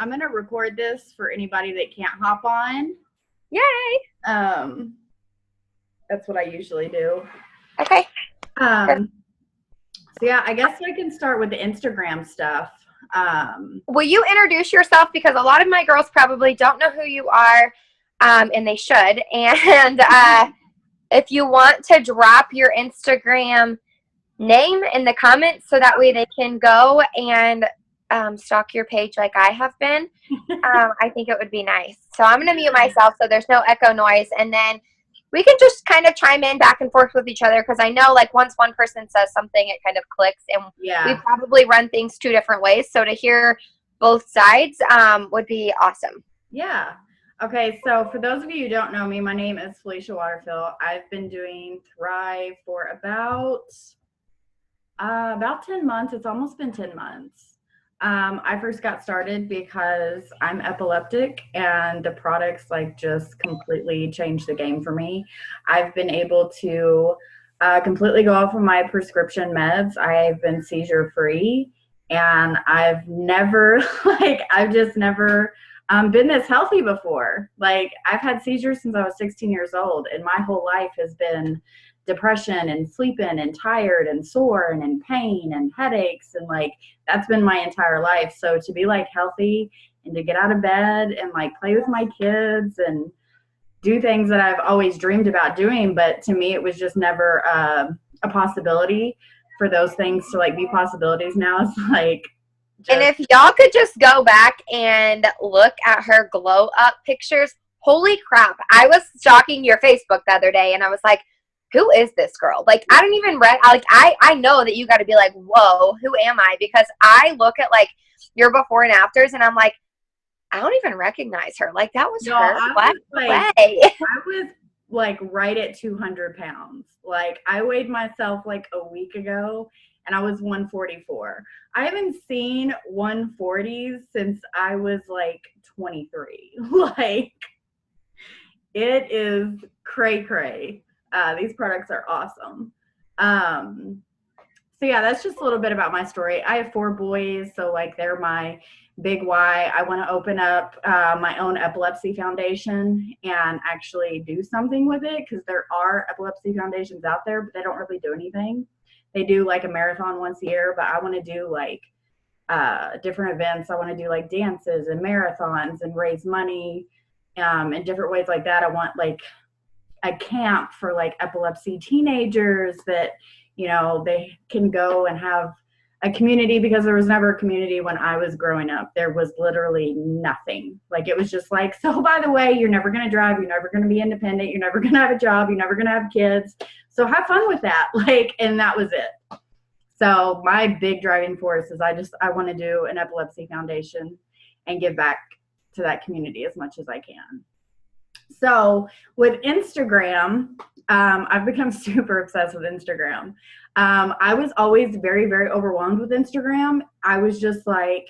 I'm going to record this for anybody that can't hop on. Yay! That's what I usually do. Okay. So yeah, I guess I can start with the Instagram stuff. Will you introduce yourself? Because a lot of my girls probably don't know who you are, and they should. And if you want to drop your Instagram name in the comments so that way they can go and stalk your page like I have been, I think it would be nice. So I'm going to mute myself so there's no echo noise, and then we can just kind of chime in back and forth with each other, because I know like once one person says something, it kind of clicks, and we probably run things two different ways. So to hear both sides would be awesome. Yeah. Okay, so for those of you who don't know me, my name is Felicia Waterfield. I've been doing Thrive for about 10 months. It's almost been 10 months. I first got started because I'm epileptic, and the products like just completely changed the game for me. I've been able to completely go off of my prescription meds. I've been seizure free, and I've never I've just never been this healthy before. Like, I've had seizures since I was 16 years old, and my whole life has been depression and sleeping and tired and sore and in pain and headaches, and like that's been my entire life. So to be like healthy and to get out of bed and like play with my kids and do things that I've always dreamed about doing, but to me it was just never a possibility for those things to like be possibilities now. It's like and if y'all could just go back and look at her glow up pictures, holy crap. I was stalking your Facebook the other day and I was like, who is this girl? Like, I don't even I know that you got to be like, whoa, who am I? Because I look at like your before and afters and I'm like, I don't even recognize her. Like, that was her. I was like right at 200 pounds. Like, I weighed myself like a week ago and I was 144. I haven't seen 140s since I was like 23. Like, it is cray. These products are awesome. So yeah, that's just a little bit about my story. I have 4 boys, so like they're my big why. I want to open up my own epilepsy foundation and actually do something with it, because there are epilepsy foundations out there, but they don't really do anything. They do like a marathon once a year, but I want to do like different events. I want to do like dances and marathons and raise money in different ways like that. I want like a camp for like epilepsy teenagers that, you know, they can go and have a community, because there was never a community when I was growing up. There was literally nothing. Like, it was just like, so by the way, you're never going to drive, you're never going to be independent, you're never going to have a job, you're never going to have kids, so have fun with that. Like, and that was it. So my big driving force is I want to do an epilepsy foundation and give back to that community as much as I can. So with Instagram, I've become super obsessed with Instagram. I was always very, very overwhelmed with Instagram. I was just like,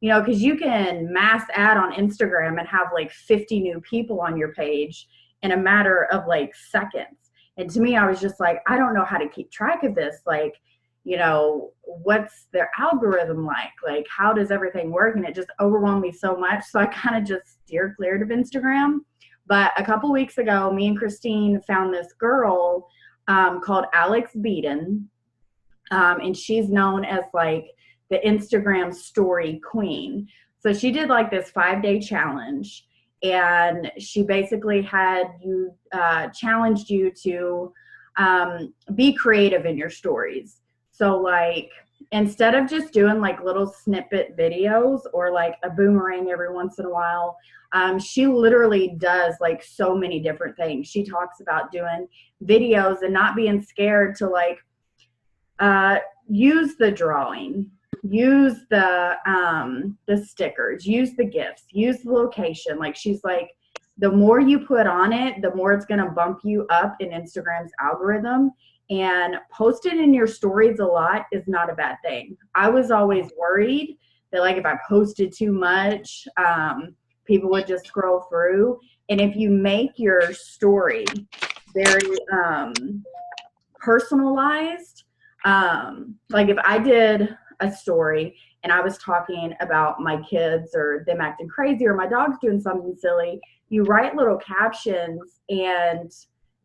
you know, because you can mass ad on Instagram and have like 50 new people on your page in a matter of like seconds. And to me, I was just like, I don't know how to keep track of this. Like, you know, what's their algorithm like? Like, how does everything work? And it just overwhelmed me so much. So I kind of just steered clear of Instagram. But a couple weeks ago, me and Christine found this girl called Alex Beaton, and she's known as like the Instagram story queen. So she did like this 5-day challenge, and she basically had you challenged you to be creative in your stories. So like, instead of just doing like little snippet videos or like a boomerang every once in a while, she literally does like so many different things. She talks about doing videos and not being scared to like use the drawing, use the stickers, use the gifts, use the location. Like, she's like, the more you put on it, the more it's going to bump you up in Instagram's algorithm. And post it in your stories a lot is not a bad thing. I was always worried that like if I posted too much, people would just scroll through. And if you make your story very personalized, like if I did a story and I was talking about my kids or them acting crazy or my dog's doing something silly, you write little captions and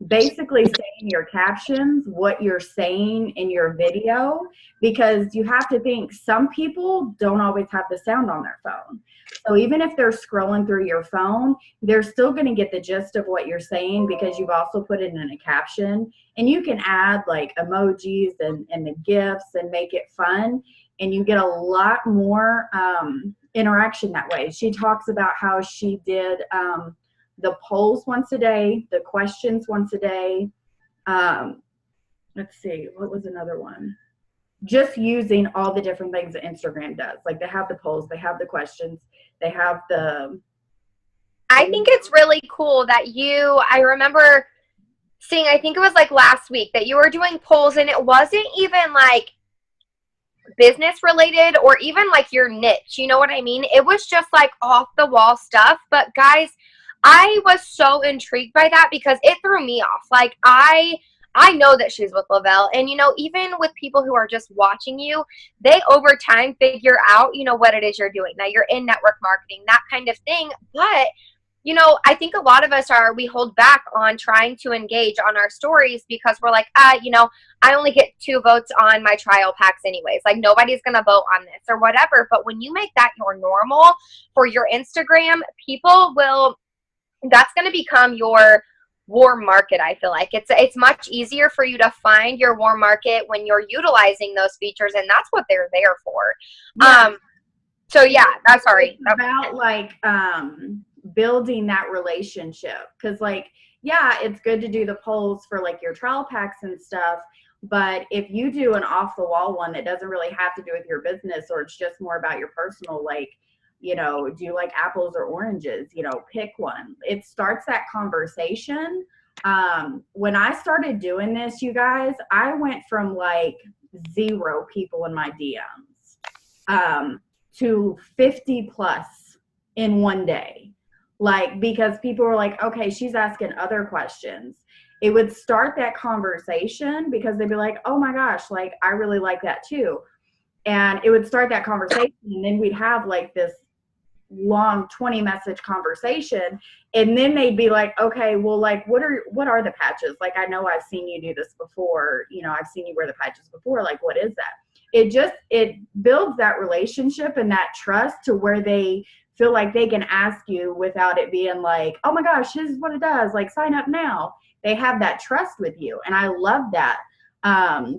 basically say in your captions what you're saying in your video, because you have to think some people don't always have the sound on their phone. So even if they're scrolling through your phone, they're still going to get the gist of what you're saying because you've also put it in a caption. And you can add like emojis and the GIFs and make it fun. And you get a lot more interaction that way. She talks about how she did the polls once a day, the questions once a day. Let's see, what was another one? Just using all the different things that Instagram does. Like they have the polls, they have the questions, they have the. I think it's really cool that I remember seeing, I think it was like last week, that you were doing polls and it wasn't even like business related or even like your niche. You know what I mean? It was just like off the wall stuff. But guys, I was so intrigued by that because it threw me off. Like I know that she's with Lavelle, and even with people who are just watching you, they over time figure out, what it is you're doing. Now you're in network marketing, that kind of thing. But I think a lot of us we hold back on trying to engage on our stories because we're like, I only get 2 votes on my trial packs anyways. Like nobody's going to vote on this or whatever. But when you make that your normal for your Instagram, that's going to become your warm market. I feel like it's much easier for you to find your warm market when you're utilizing those features, and that's what they're there for. Yeah. So yeah, that's sorry. It's about like building that relationship, because like, yeah, it's good to do the polls for like your trial packs and stuff, but if you do an off the wall one that doesn't really have to do with your business, or it's just more about your personal, like, do you like apples or oranges? Pick one. It starts that conversation. When I started doing this, you guys, I went from like 0 people in my DMs to 50 plus in one day. Like, because people were like, okay, she's asking other questions. It would start that conversation because they'd be like, oh my gosh, like, I really like that too. And it would start that conversation, and then we'd have like this long 20 message conversation, and then they'd be like, okay, well, like what are the patches? Like, I know I've seen you do this before, I've seen you wear the patches before, like what is that? It builds that relationship and that trust to where they feel like they can ask you without it being like, oh my gosh, this is what it does, like sign up now. They have that trust with you, and I love that.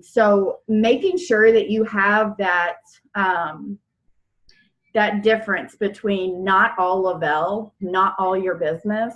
So making sure that you have that that difference between not all Lavelle, not all your business,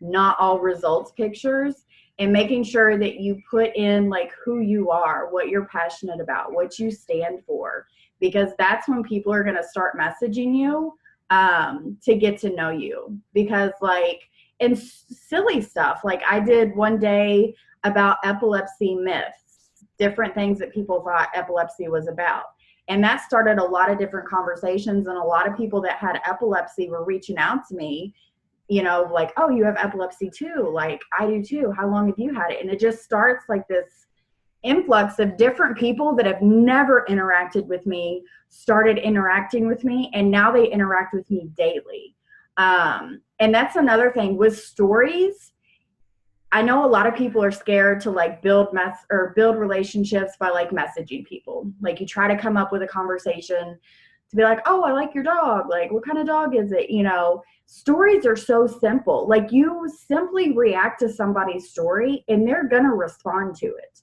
not all results pictures, and making sure that you put in like who you are, what you're passionate about, what you stand for, because that's when people are going to start messaging you to get to know you. Because like, and silly stuff, like I did one day about epilepsy myths, different things that people thought epilepsy was about. And that started a lot of different conversations, and a lot of people that had epilepsy were reaching out to me, like, oh, you have epilepsy too. Like, I do too. How long have you had it? And it just starts like this influx of different people that have never interacted with me, started interacting with me, and now they interact with me daily. And that's another thing with stories. I know a lot of people are scared to like build relationships by like messaging people. Like you try to come up with a conversation to be like, oh, I like your dog. Like, what kind of dog is it? Stories are so simple. Like you simply react to somebody's story and they're going to respond to it.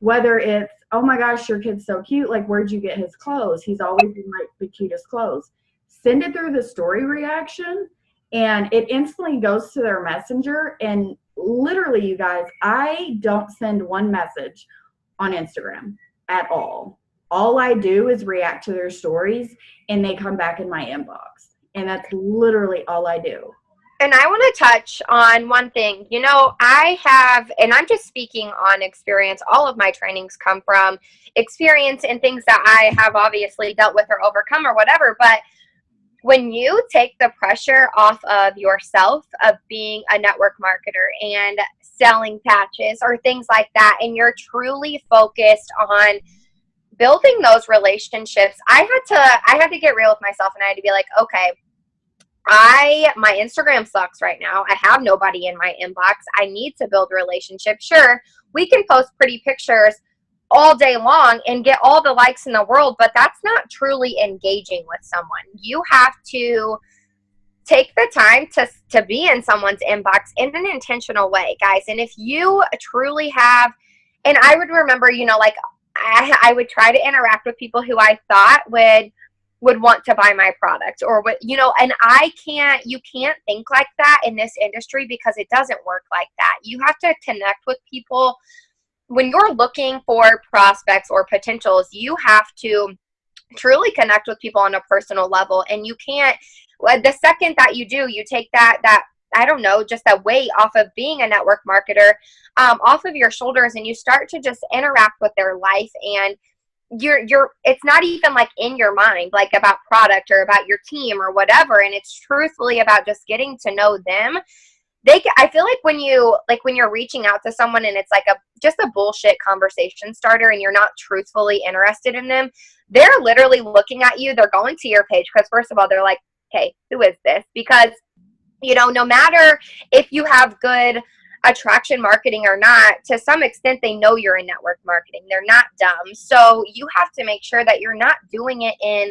Whether it's, oh my gosh, your kid's so cute. Like, where'd you get his clothes? He's always in like the cutest clothes. Send it through the story reaction, and it instantly goes to their messenger. And literally, you guys, I don't send one message on Instagram at all. All I do is react to their stories, and they come back in my inbox. And that's literally all I do. And I want to touch on one thing. I have, and I'm just speaking on experience, all of my trainings come from experience and things that I have obviously dealt with or overcome or whatever. But when you take the pressure off of yourself of being a network marketer and selling patches or things like that, and you're truly focused on building those relationships, I had to get real with myself, and I had to be like, okay, my Instagram sucks right now. I have nobody in my inbox. I need to build relationships. Sure, we can post pretty pictures all day long and get all the likes in the world, but that's not truly engaging with someone. You have to take the time to be in someone's inbox in an intentional way, guys. And if you truly have, and I would remember, like I would try to interact with people who I thought would want to buy my product, or what, and you can't think like that in this industry, because it doesn't work like that. You have to connect with people. When you're looking for prospects or potentials, you have to truly connect with people on a personal level. And you can't, the second that you do, you take that I don't know, just that weight off of being a network marketer, off of your shoulders, and you start to just interact with their life, and it's not even like in your mind, like about product or about your team or whatever. And it's truthfully about just getting to know them. I feel like when you're reaching out to someone and it's like just a bullshit conversation starter, and you're not truthfully interested in them, they're literally looking at you. They're going to your page because, first of all, they're like, hey, who is this? Because, no matter if you have good attraction marketing or not, to some extent, they know you're in network marketing. They're not dumb. So you have to make sure that you're not doing it in,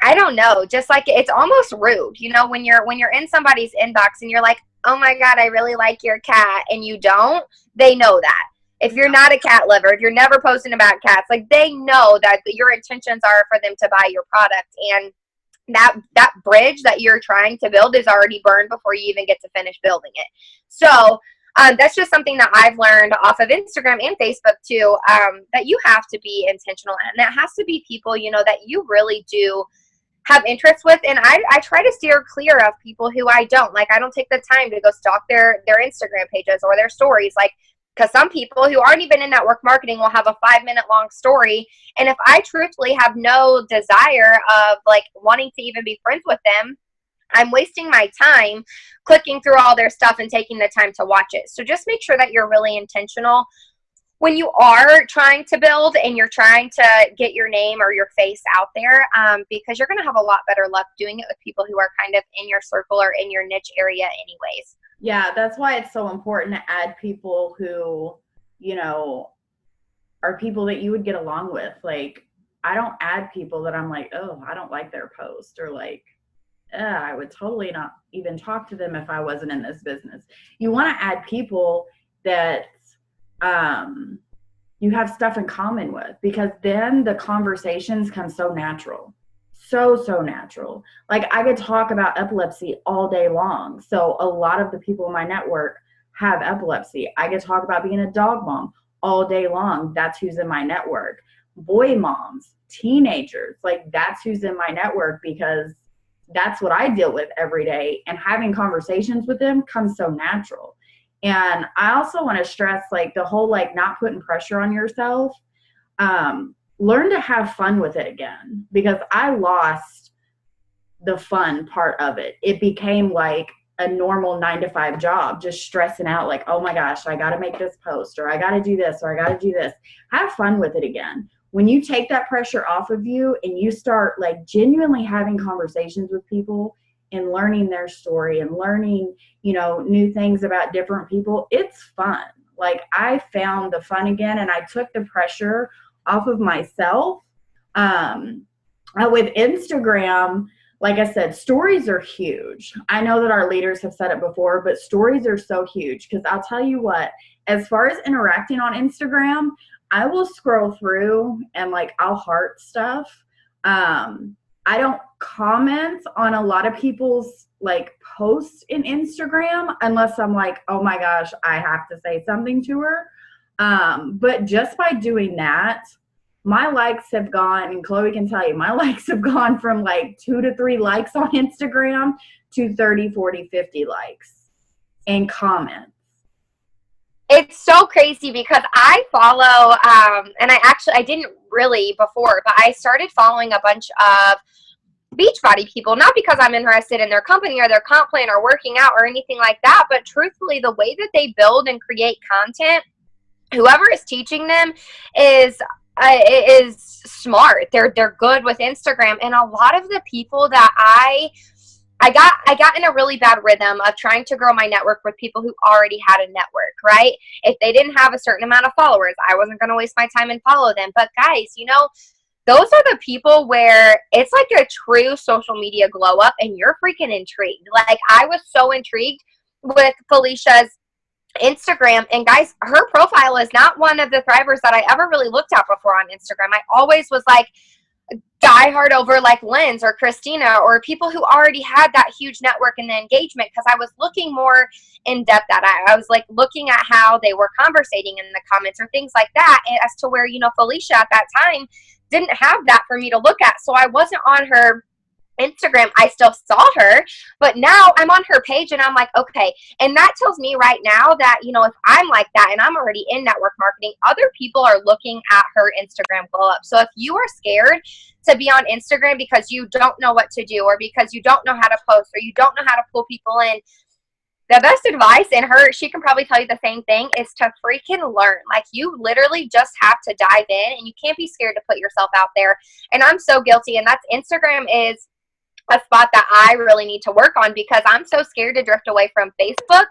I don't know, just like it's almost rude, when you're in somebody's inbox and you're like, oh my God, I really like your cat, and you don't, they know that. If you're not a cat lover, if you're never posting about cats, like, they know that your intentions are for them to buy your product, and that bridge that you're trying to build is already burned before you even get to finish building it. So that's just something that I've learned off of Instagram and Facebook too, that you have to be intentional, and it has to be people, that you really do have interest with. And I try to steer clear of people who I don't like. I don't take the time to go stalk their Instagram pages or their stories, like, because some people who aren't even in network marketing will have a 5-minute long story. And if I truthfully have no desire of like wanting to even be friends with them, I'm wasting my time clicking through all their stuff and taking the time to watch it. So just make sure that you're really intentional when you are trying to build and you're trying to get your name or your face out there, because you're going to have a lot better luck doing it with people who are kind of in your circle or in your niche area anyways. Yeah, that's why it's so important to add people who, are people that you would get along with. Like, I don't add people that I'm like, oh, I don't like their post, or like, I would totally not even talk to them if I wasn't in this business. You want to add people that you have stuff in common with, because then the conversations come so natural. So natural. Like, I could talk about epilepsy all day long. So a lot of the people in my network have epilepsy. I could talk about being a dog mom all day long. That's who's in my network. Boy moms, teenagers, like, that's who's in my network, because that's what I deal with every day. And having conversations with them comes so natural. And I also want to stress, like, the whole, like, not putting pressure on yourself. Learn to have fun with it again, because I lost the fun part of it. It became like a normal 9-to-5 job, just stressing out like, oh my gosh, I got to make this post, or I got to do this, or I got to do this. Have fun with it again. When you take that pressure off of you and you start like genuinely having conversations with people and learning their story and learning, new things about different people, it's fun. Like, I found the fun again, and I took the pressure off of myself. With Instagram, like I said, stories are huge. I know that our leaders have said it before, but stories are so huge, because I'll tell you what, as far as interacting on Instagram, I will scroll through and like, I'll heart stuff. I don't comment on a lot of people's like posts in Instagram unless I'm like, oh my gosh, I have to say something to her. But just by doing that, my likes have gone, and Chloe can tell you, my likes have gone from like 2 to 3 likes on Instagram to 30, 40, 50 likes and comments. It's so crazy, because I follow, and I didn't really before, but I started following a bunch of Beachbody people, not because I'm interested in their company or their comp plan or working out or anything like that, but truthfully, the way that they build and create content, whoever is teaching them is is smart. They're good with Instagram, and a lot of the people that I got in a really bad rhythm of trying to grow my network with people who already had a network, right? If they didn't have a certain amount of followers, I wasn't going to waste my time and follow them. But guys, those are the people where it's like a true social media glow up and you're freaking intrigued. Like, I was so intrigued with Felicia's Instagram, and guys, her profile is not one of the thrivers that I ever really looked at before on Instagram. I always was like diehard over like Lynn's or Christina or people who already had that huge network and the engagement, because I was looking more in depth at it. I was like looking at how they were conversating in the comments or things like that, and as to where, Felicia at that time didn't have that for me to look at. So I wasn't on her Instagram. I still saw her, but now I'm on her page and I'm like, okay. And that tells me right now that, if I'm like that and I'm already in network marketing, other people are looking at her Instagram glow up. So if you are scared to be on Instagram because you don't know what to do, or because you don't know how to post, or you don't know how to pull people in, the best advice, and she can probably tell you the same thing, is to freaking learn. Like, you literally just have to dive in, and you can't be scared to put yourself out there. And I'm so guilty. And that's Instagram is a spot that I really need to work on, because I'm so scared to drift away from Facebook.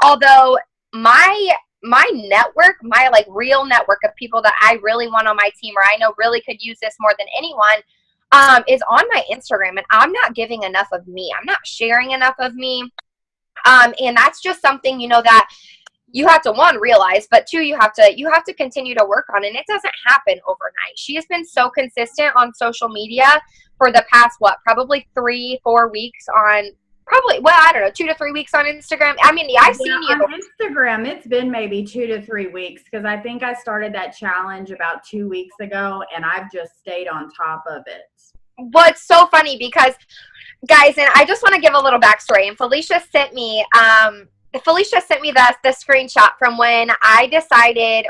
Although my network, my like real network of people that I really want on my team, or I know really could use this more than anyone, is on my Instagram. And I'm not giving enough of me. I'm not sharing enough of me. And that's just something, that you have to, one, realize, but two, you have to continue to work on. And it doesn't happen overnight. She has been so consistent on social media for the past, probably 3-4 weeks on, I don't know, 2 to 3 weeks on Instagram. I mean, I've seen you on Instagram. It's been maybe 2 to 3 weeks, because I think I started that challenge about 2 weeks ago, and I've just stayed on top of it. Well, it's so funny because, guys, and I just want to give a little backstory. And Felicia sent me the screenshot from when I decided,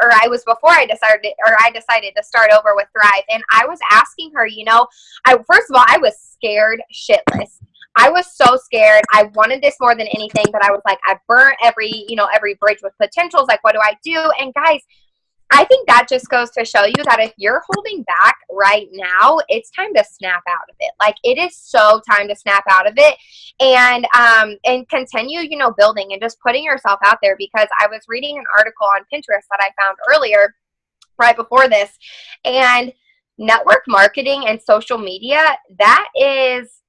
before I decided to start over with Thrive. And I was asking her, first of all, I was scared shitless. I was so scared. I wanted this more than anything, but I was like, I burnt every bridge with potentials. Like, what do I do? And guys, I think that just goes to show you that if you're holding back right now, it's time to snap out of it. Like, it is so time to snap out of it, and continue, building and just putting yourself out there. Because I was reading an article on Pinterest that I found earlier, right before this, and network marketing and social media, that is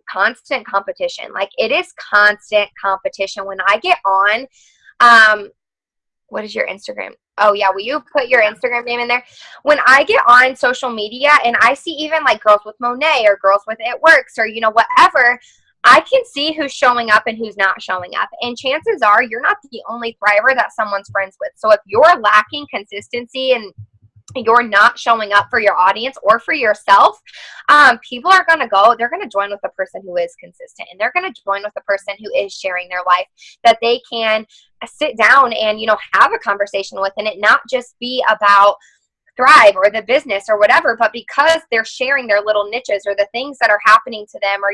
constant competition. Like, it is constant competition. When I get on, what is your Instagram? Oh yeah, will you put your Instagram name in there? When I get on social media and I see even like Girls with Monet or Girls with It Works or whatever, I can see who's showing up and who's not showing up. And chances are you're not the only thriver that someone's friends with. So if you're lacking consistency and you're not showing up for your audience or for yourself, people are going to they're going to join with the person who is consistent, and they're going to join with the person who is sharing their life, that they can sit down and, have a conversation with, and it not just be about Thrive or the business or whatever, but because they're sharing their little niches or the things that are happening to them. Or,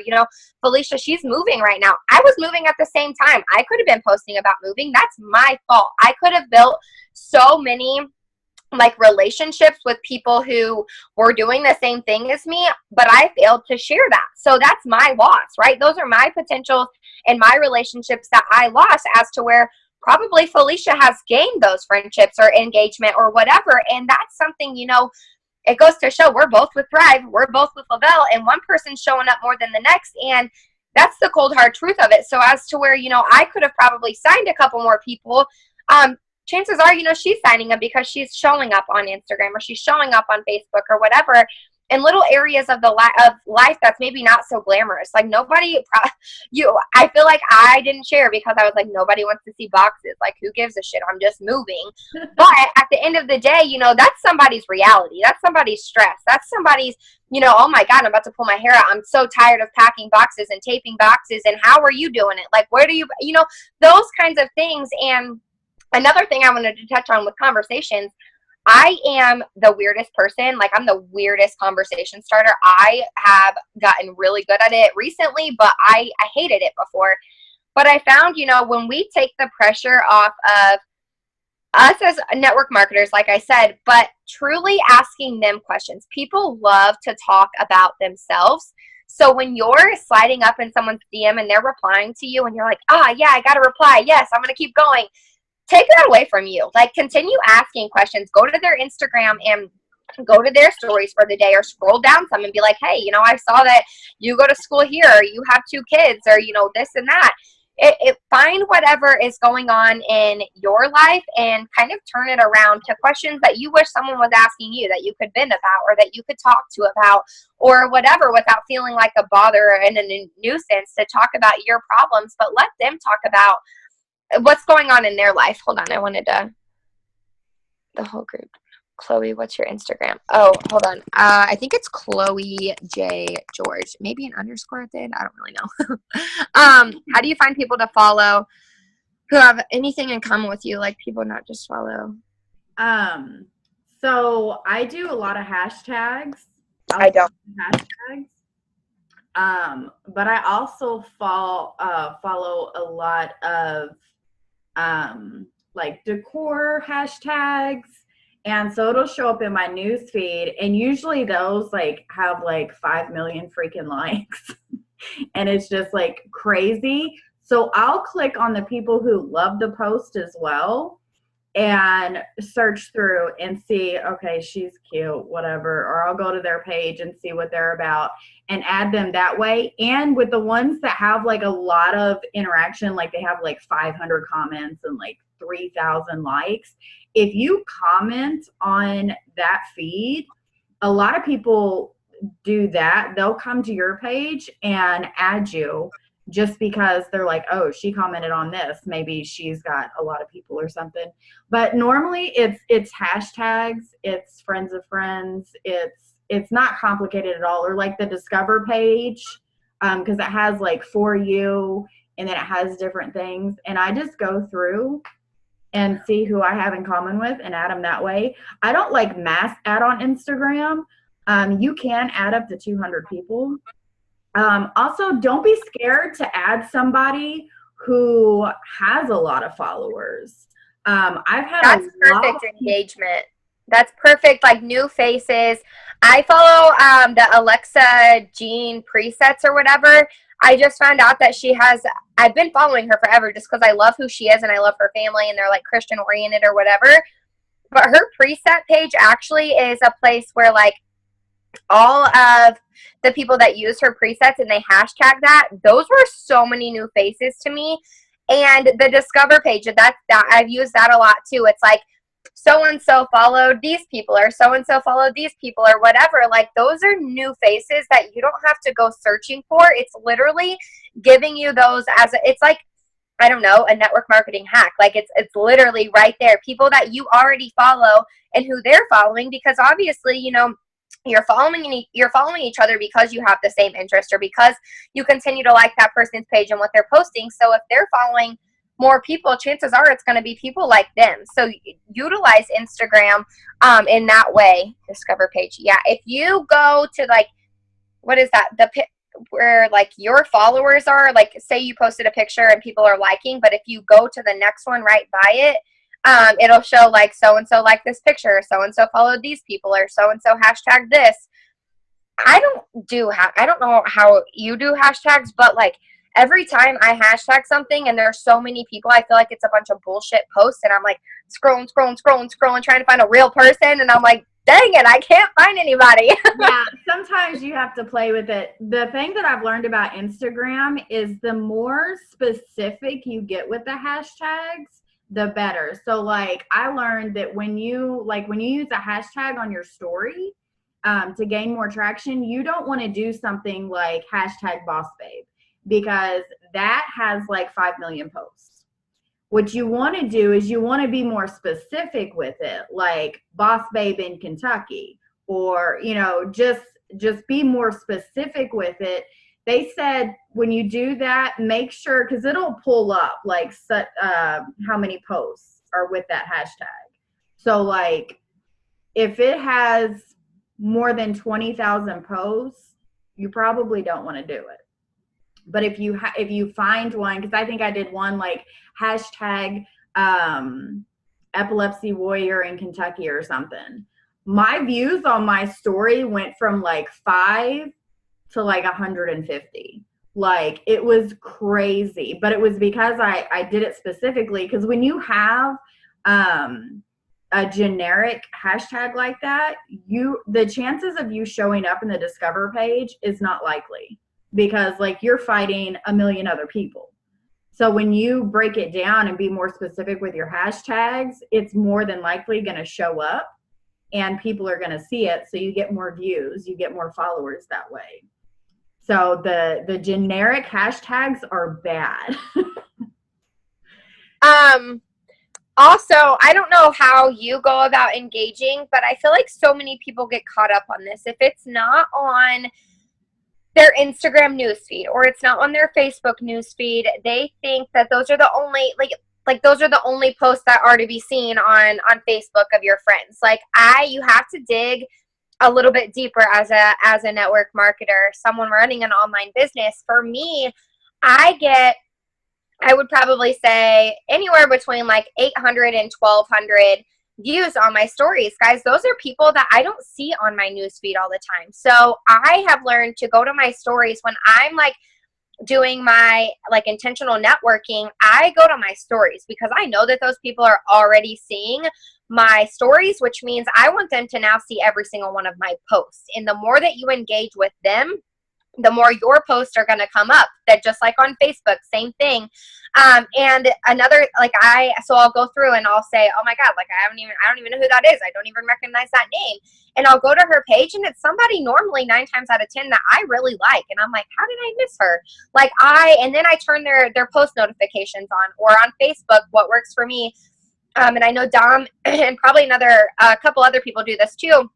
Felicia, she's moving right now. I was moving at the same time. I could have been posting about moving. That's my fault. I could have built so many like relationships with people who were doing the same thing as me, but I failed to share that. So that's my loss, right? Those are my potentials and my relationships that I lost, as to where probably Felicia has gained those friendships or engagement or whatever. And that's something, it goes to show we're both with Thrive, we're both with Lavelle, and one person's showing up more than the next. And that's the cold hard truth of it. So as to where, I could have probably signed a couple more people, chances are, she's signing up because she's showing up on Instagram or she's showing up on Facebook or whatever, in little areas of life that's maybe not so glamorous. Like, I feel like I didn't share because I was like, nobody wants to see boxes. Like, who gives a shit? I'm just moving. But at the end of the day, that's somebody's reality. That's somebody's stress. That's somebody's, oh my God, I'm about to pull my hair out. I'm so tired of packing boxes and taping boxes. And how are you doing it? Like, where do you, those kinds of things. And another thing I wanted to touch on with conversations, I am the weirdest person. Like, I'm the weirdest conversation starter. I have gotten really good at it recently, but I hated it before. But I found, when we take the pressure off of us as network marketers, like I said, but truly asking them questions. People love to talk about themselves. So when you're sliding up in someone's DM and they're replying to you and you're like, yeah, I got to reply. Yes, I'm going to keep going. Take that away from you. Like, continue asking questions. Go to their Instagram and go to their stories for the day, or scroll down some and be like, hey, I saw that you go to school here, or you have 2 kids, or this and that. Find whatever is going on in your life and kind of turn it around to questions that you wish someone was asking you, that you could vent about, or that you could talk to about, or whatever, without feeling like a bother and a nuisance to talk about your problems, but let them talk about what's going on in their life. Hold on, I wanted the whole group. Chloe, what's your Instagram? Oh, hold on. I think it's Chloey J George. Maybe an underscore at the end. I don't really know. How do you find people to follow who have anything in common with you, like people not just follow? So I do a lot of hashtags. I don't. Hashtags. But I also follow a lot of like decor hashtags. And so it'll show up in my news feed, and usually those like have like 5 million freaking likes. And it's just like crazy. So I'll click on the people who love the post as well and search through and see, okay, she's cute, whatever. Or I'll go to their page and see what they're about and add them that way. And with the ones that have like a lot of interaction, like they have like 500 comments and like 3,000 likes, if you comment on that feed, a lot of people do that. They'll come to your page and add you just because they're like, oh, she commented on this. Maybe she's got a lot of people or something. But normally it's hashtags, it's friends of friends, it's not complicated at all. Or like the Discover page, because it has like for you, and then it has different things. And I just go through and see who I have in common with and add them that way. I don't like mass add on Instagram. You can add up to 200 people. Also, don't be scared to add somebody who has a lot of followers. I've had That's perfect engagement. That's perfect, like new faces. I follow the Alexa Jean presets or whatever. I just found out that I've been following her forever just because I love who she is and I love her family and they're like Christian oriented or whatever. But her preset page actually is a place where like all of the people that use her presets and they hashtag that, those were so many new faces to me. And the Discover page, that I've used that a lot too. It's like so-and-so followed these people, or so-and-so followed these people, or whatever. Like, those are new faces that you don't have to go searching for. It's literally giving you those it's like, I don't know, a network marketing hack. Like, it's literally right there. People that you already follow and who they're following, because obviously, you're following each other because you have the same interest, or because you continue to like that person's page and what they're posting. So if they're following more people, chances are it's going to be people like them. So utilize Instagram in that way. Discover page. Yeah. If you go to like, what is that? Where like your followers are, like say you posted a picture and people are liking, but if you go to the next one right by it, it'll show like so-and-so liked this picture, so-and-so followed these people, or so-and-so hashtag this. I don't know how you do hashtags, but like every time I hashtag something and there's so many people, I feel like it's a bunch of bullshit posts, and I'm like scrolling, trying to find a real person, and I'm like, dang it, I can't find anybody. Yeah, sometimes you have to play with it. The thing that I've learned about Instagram is the more specific you get with the hashtags, the better. So like I learned that when you use a hashtag on your story to gain more traction, you don't want to do something like hashtag boss babe, because that has like 5 million posts. What you want to do is you want to be more specific with it, like boss babe in Kentucky, or just be more specific with it. They said when you do that, make sure, because it'll pull up like how many posts are with that hashtag. So like if it has more than 20,000 posts, you probably don't want to do it. But if you find one, because I think I did one like hashtag epilepsy warrior in Kentucky or something. My views on my story went from like 5 to like 150. Like, it was crazy, but it was because I did it specifically, because when you have a generic hashtag like that, the chances of you showing up in the Discover page is not likely, because like you're fighting a million other people. So when you break it down and be more specific with your hashtags, it's more than likely going to show up and people are going to see it. So you get more views, you get more followers that way. So the generic hashtags are bad. Also, I don't know how you go about engaging, but I feel like so many people get caught up on this. If it's not on their Instagram newsfeed or it's not on their Facebook newsfeed, they think that those are the only like those are the only posts that are to be seen on Facebook of your friends. Like, you have to dig a little bit deeper as a network marketer, someone running an online business. For me, I would probably say anywhere between like 800 and 1,200 views on my stories. Guys, those are people that I don't see on my newsfeed all the time. So I have learned to go to my stories when I'm like doing my like intentional networking. I go to my stories because I know that those people are already seeing my stories, which means I want them to now see every single one of my posts. And the more that you engage with them, the more your posts are going to come up. That just like on Facebook, same thing. And another, like so I'll go through and I'll say, oh my God, like I don't even know who that is. I don't even recognize that name. And I'll go to her page and it's somebody normally 9 times out of 10 that I really like. And I'm like, how did I miss her? And then I turn their post notifications on, or on Facebook, what works for me. And I know Dom and probably a couple other people do this too.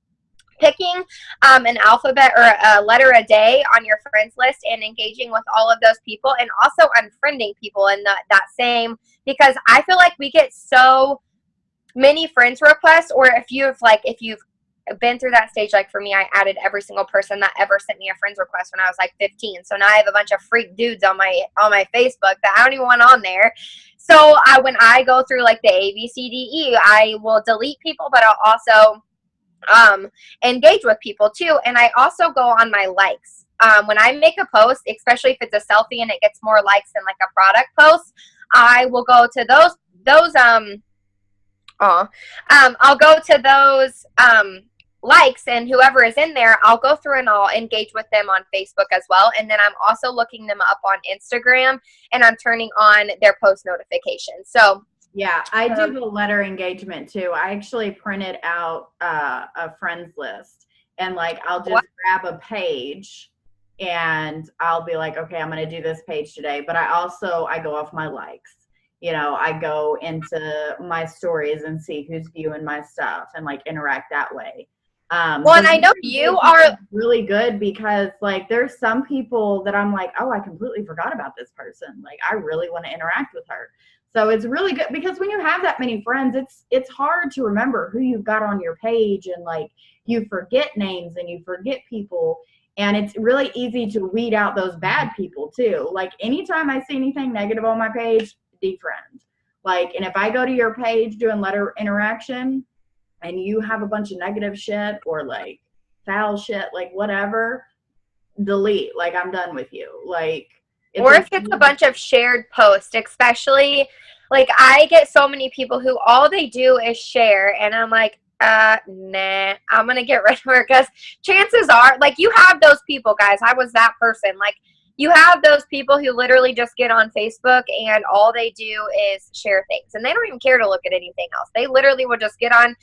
Picking an alphabet or a letter a day on your friends list and engaging with all of those people, and also unfriending people in that same, because I feel like we get so many friends requests, or if you've been through that stage, like for me, I added every single person that ever sent me a friends request when I was like 15. So now I have a bunch of freak dudes on my Facebook that I don't even want on there. So when I go through like the A, B, C, D, E, I will delete people, but I'll also engage with people too. And I also go on my likes. When I make a post, especially if it's a selfie and it gets more likes than like a product post, I will go to those I'll go to those likes, and whoever is in there, I'll go through and I'll engage with them on Facebook as well. And then I'm also looking them up on Instagram, and I'm turning on their post notifications. So yeah, I do the letter engagement too. I actually printed out a friends list, and like I'll just grab a page and I'll be like, okay, I'm going to do this page today. But I go off my likes. I go into my stories and see who's viewing my stuff and like interact that way. And I know you are really good, because like there's some people that I'm like, oh, I completely forgot about this person. Like I really want to interact with her. So it's really good, because when you have that many friends, it's hard to remember who you've got on your page, and like you forget names and you forget people, and it's really easy to weed out those bad people too. Like anytime I see anything negative on my page, defriend. Like, and if I go to your page doing letter interaction and you have a bunch of negative shit or like foul shit, like whatever, delete. Like I'm done with you. Like, or if it's a bunch of shared posts, especially like I get so many people who all they do is share, and I'm like, nah, I'm gonna get rid of her, because chances are, like, you have those people, guys. I was that person. Like, you have those people who literally just get on Facebook and all they do is share things, and they don't even care to look at anything else. They literally will just get on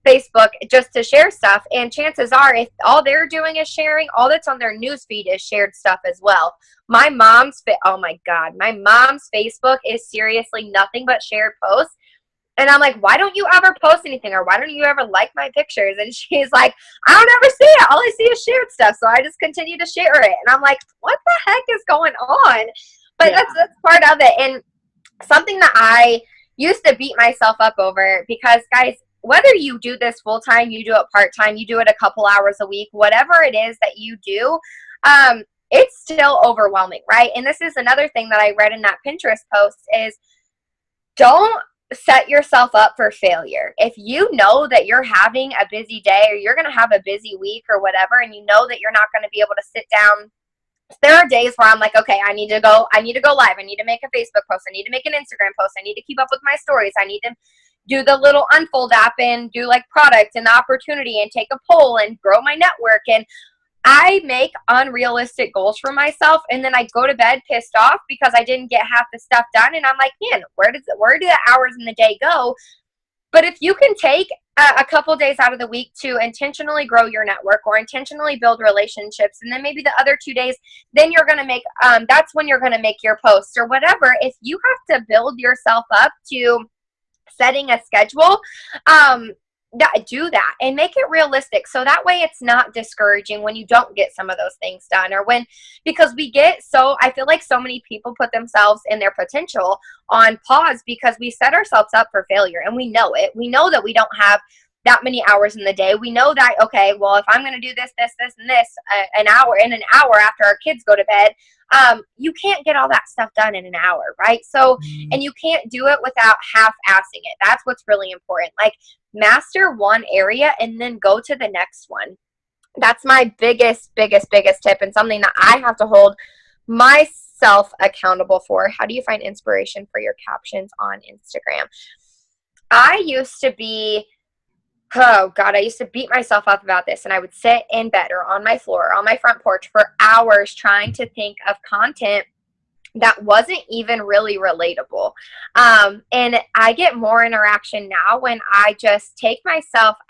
Facebook just to share stuff, and chances are, if all they're doing is sharing, all that's on their newsfeed is shared stuff as well. My mom's oh my God, my mom's Facebook is seriously nothing but shared posts. And I'm like, why don't you ever post anything, or why don't you ever like my pictures? And she's like, I don't ever see it. All I see is shared stuff. So I just continue to share it. And I'm like, what the heck is going on? But yeah, that's part of it. And something that I used to beat myself up over, because guys, whether you do this full time, you do it part time, you do it a couple hours a week, whatever it is that you do, it's still overwhelming, right? And this is another thing that I read in that Pinterest post is, don't set yourself up for failure. If you know that you're having a busy day or you're going to have a busy week or whatever, and you know that you're not going to be able to sit down, there are days where I'm like, okay, I need to go live. I need to make a Facebook post. I need to make an Instagram post. I need to keep up with my stories. I need to do the little unfold app and do like product and the opportunity and take a poll and grow my network. And I make unrealistic goals for myself, and then I go to bed pissed off because I didn't get half the stuff done. And I'm like, man, where do the hours in the day go? But if you can take a couple days out of the week to intentionally grow your network or intentionally build relationships, and then maybe the other 2 days, then you're going to make, that's when you're going to make your posts or whatever. If you have to build yourself up to setting a schedule, do that and make it realistic, so that way it's not discouraging when you don't get some of those things done, or because I feel like so many people put themselves and their potential on pause because we set ourselves up for failure, and we know it. We know that we don't have that many hours in the day. We know that, okay, well, if I'm going to do this, and this, an hour after our kids go to bed, you can't get all that stuff done in an hour, right? So, and you can't do it without half-assing it. That's what's really important. Like, master one area and then go to the next one. That's my biggest tip, and something that I have to hold myself accountable for. How do you find inspiration for your captions on Instagram? I used to beat myself up about this, and I would sit in bed or on my floor or on my front porch for hours trying to think of content that wasn't even really relatable. And I get more interaction now when I just I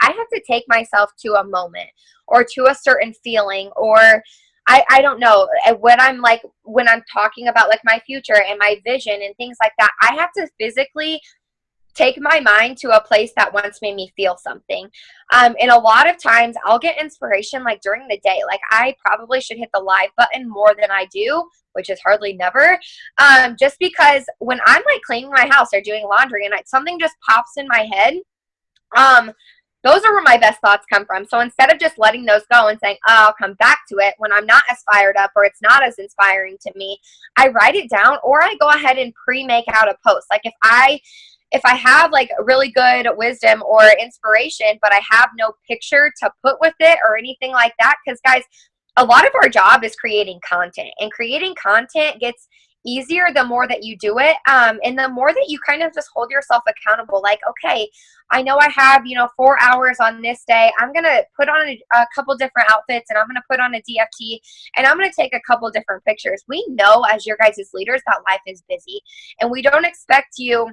have to take myself to a moment or to a certain feeling, or I don't know, when I'm talking about like my future and my vision and things like that, I have to physically take my mind to a place that once made me feel something. And a lot of times I'll get inspiration like during the day. Like, I probably should hit the live button more than I do, which is hardly never. Just because when I'm like cleaning my house or doing laundry and something just pops in my head, those are where my best thoughts come from. So instead of just letting those go and saying, oh, I'll come back to it when I'm not as fired up or it's not as inspiring to me, I write it down, or I go ahead and pre-make out a post. Like, if I have like really good wisdom or inspiration, but I have no picture to put with it or anything like that, because guys, a lot of our job is creating content, and creating content gets easier the more that you do it. And the more that you kind of just hold yourself accountable, like, okay, I know I have, 4 hours on this day. I'm going to put on a couple different outfits, and I'm going to put on a DFT, and I'm going to take a couple different pictures. We know as your guys' leaders that life is busy, and we don't expect you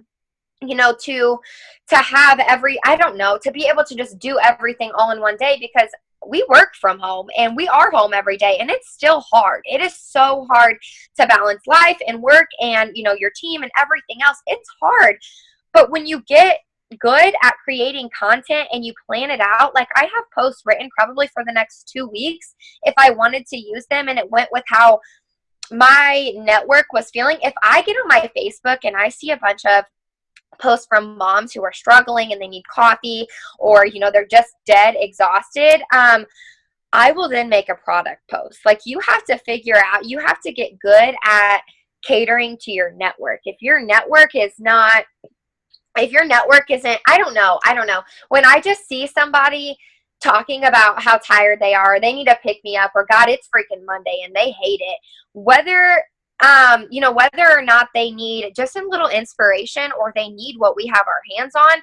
to have to be able to just do everything all in one day, because we work from home and we are home every day, and it's still hard. It is so hard to balance life and work and, your team and everything else. It's hard. But when you get good at creating content and you plan it out, like, I have posts written probably for the next 2 weeks if I wanted to use them, and it went with how my network was feeling. If I get on my Facebook and I see a bunch of posts from moms who are struggling and they need coffee, or they're just dead exhausted, I will then make a product post. Like, you have to get good at catering to your network. If your network isn't, I don't know, when I just see somebody talking about how tired they are, they need to pick me up, or God, it's freaking Monday and they hate it, whether or not they need just a little inspiration or they need what we have our hands on,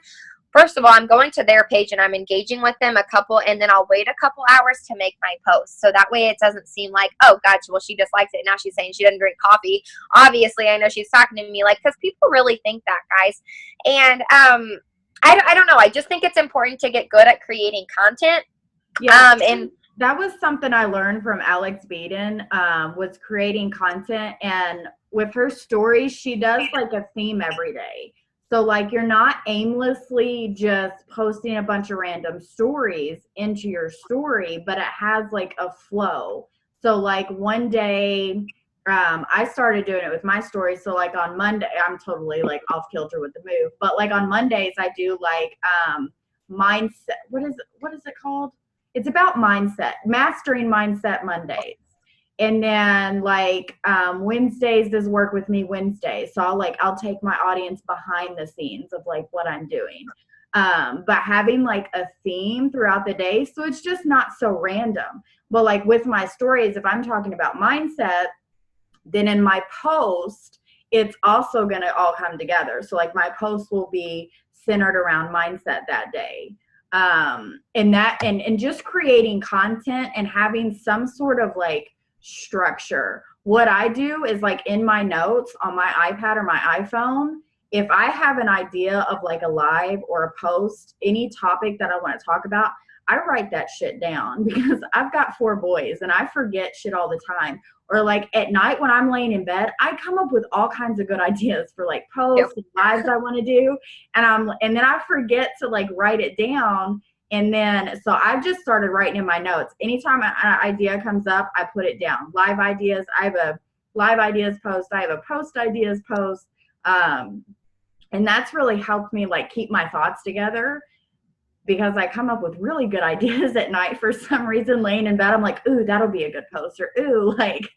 first of all, I'm going to their page and I'm engaging with them and then I'll wait a couple hours to make my post. So that way it doesn't seem like, oh, gotcha, well, she just likes it. Now she's saying she doesn't drink coffee. Obviously, I know she's talking to me, like, because people really think that, guys. And I don't know. I just think it's important to get good at creating content. Yeah. And that was something I learned from Alex Baden, was creating content. And with her stories, she does like a theme every day. So like, you're not aimlessly just posting a bunch of random stories into your story, but it has like a flow. So like one day, I started doing it with my stories. So like on Monday, I'm totally like off kilter with the move, but like on Mondays I do like mindset. What is it called? It's about mindset, mastering mindset Mondays. And then like Wednesdays does work with me Wednesdays. So I'll take my audience behind the scenes of like what I'm doing. But having like a theme throughout the day, so it's just not so random. But like with my stories, if I'm talking about mindset, then in my post, it's also going to all come together. So like my post will be centered around mindset that day. And just creating content and having some sort of like structure. What I do is like in my notes on my iPad or my iPhone, if I have an idea of like a live or a post, any topic that I want to talk about, I write that shit down because I've got 4 boys and I forget shit all the time. Or like at night when I'm laying in bed, I come up with all kinds of good ideas for like posts and lives I want to do. And then I forget to like write it down. And then, so I've just started writing in my notes. Anytime an idea comes up, I put it down. Live ideas. I have a live ideas post. I have a post ideas post. And that's really helped me like keep my thoughts together, because I come up with really good ideas at night for some reason. Laying in bed, I'm like, ooh, that'll be a good post, or ooh, like,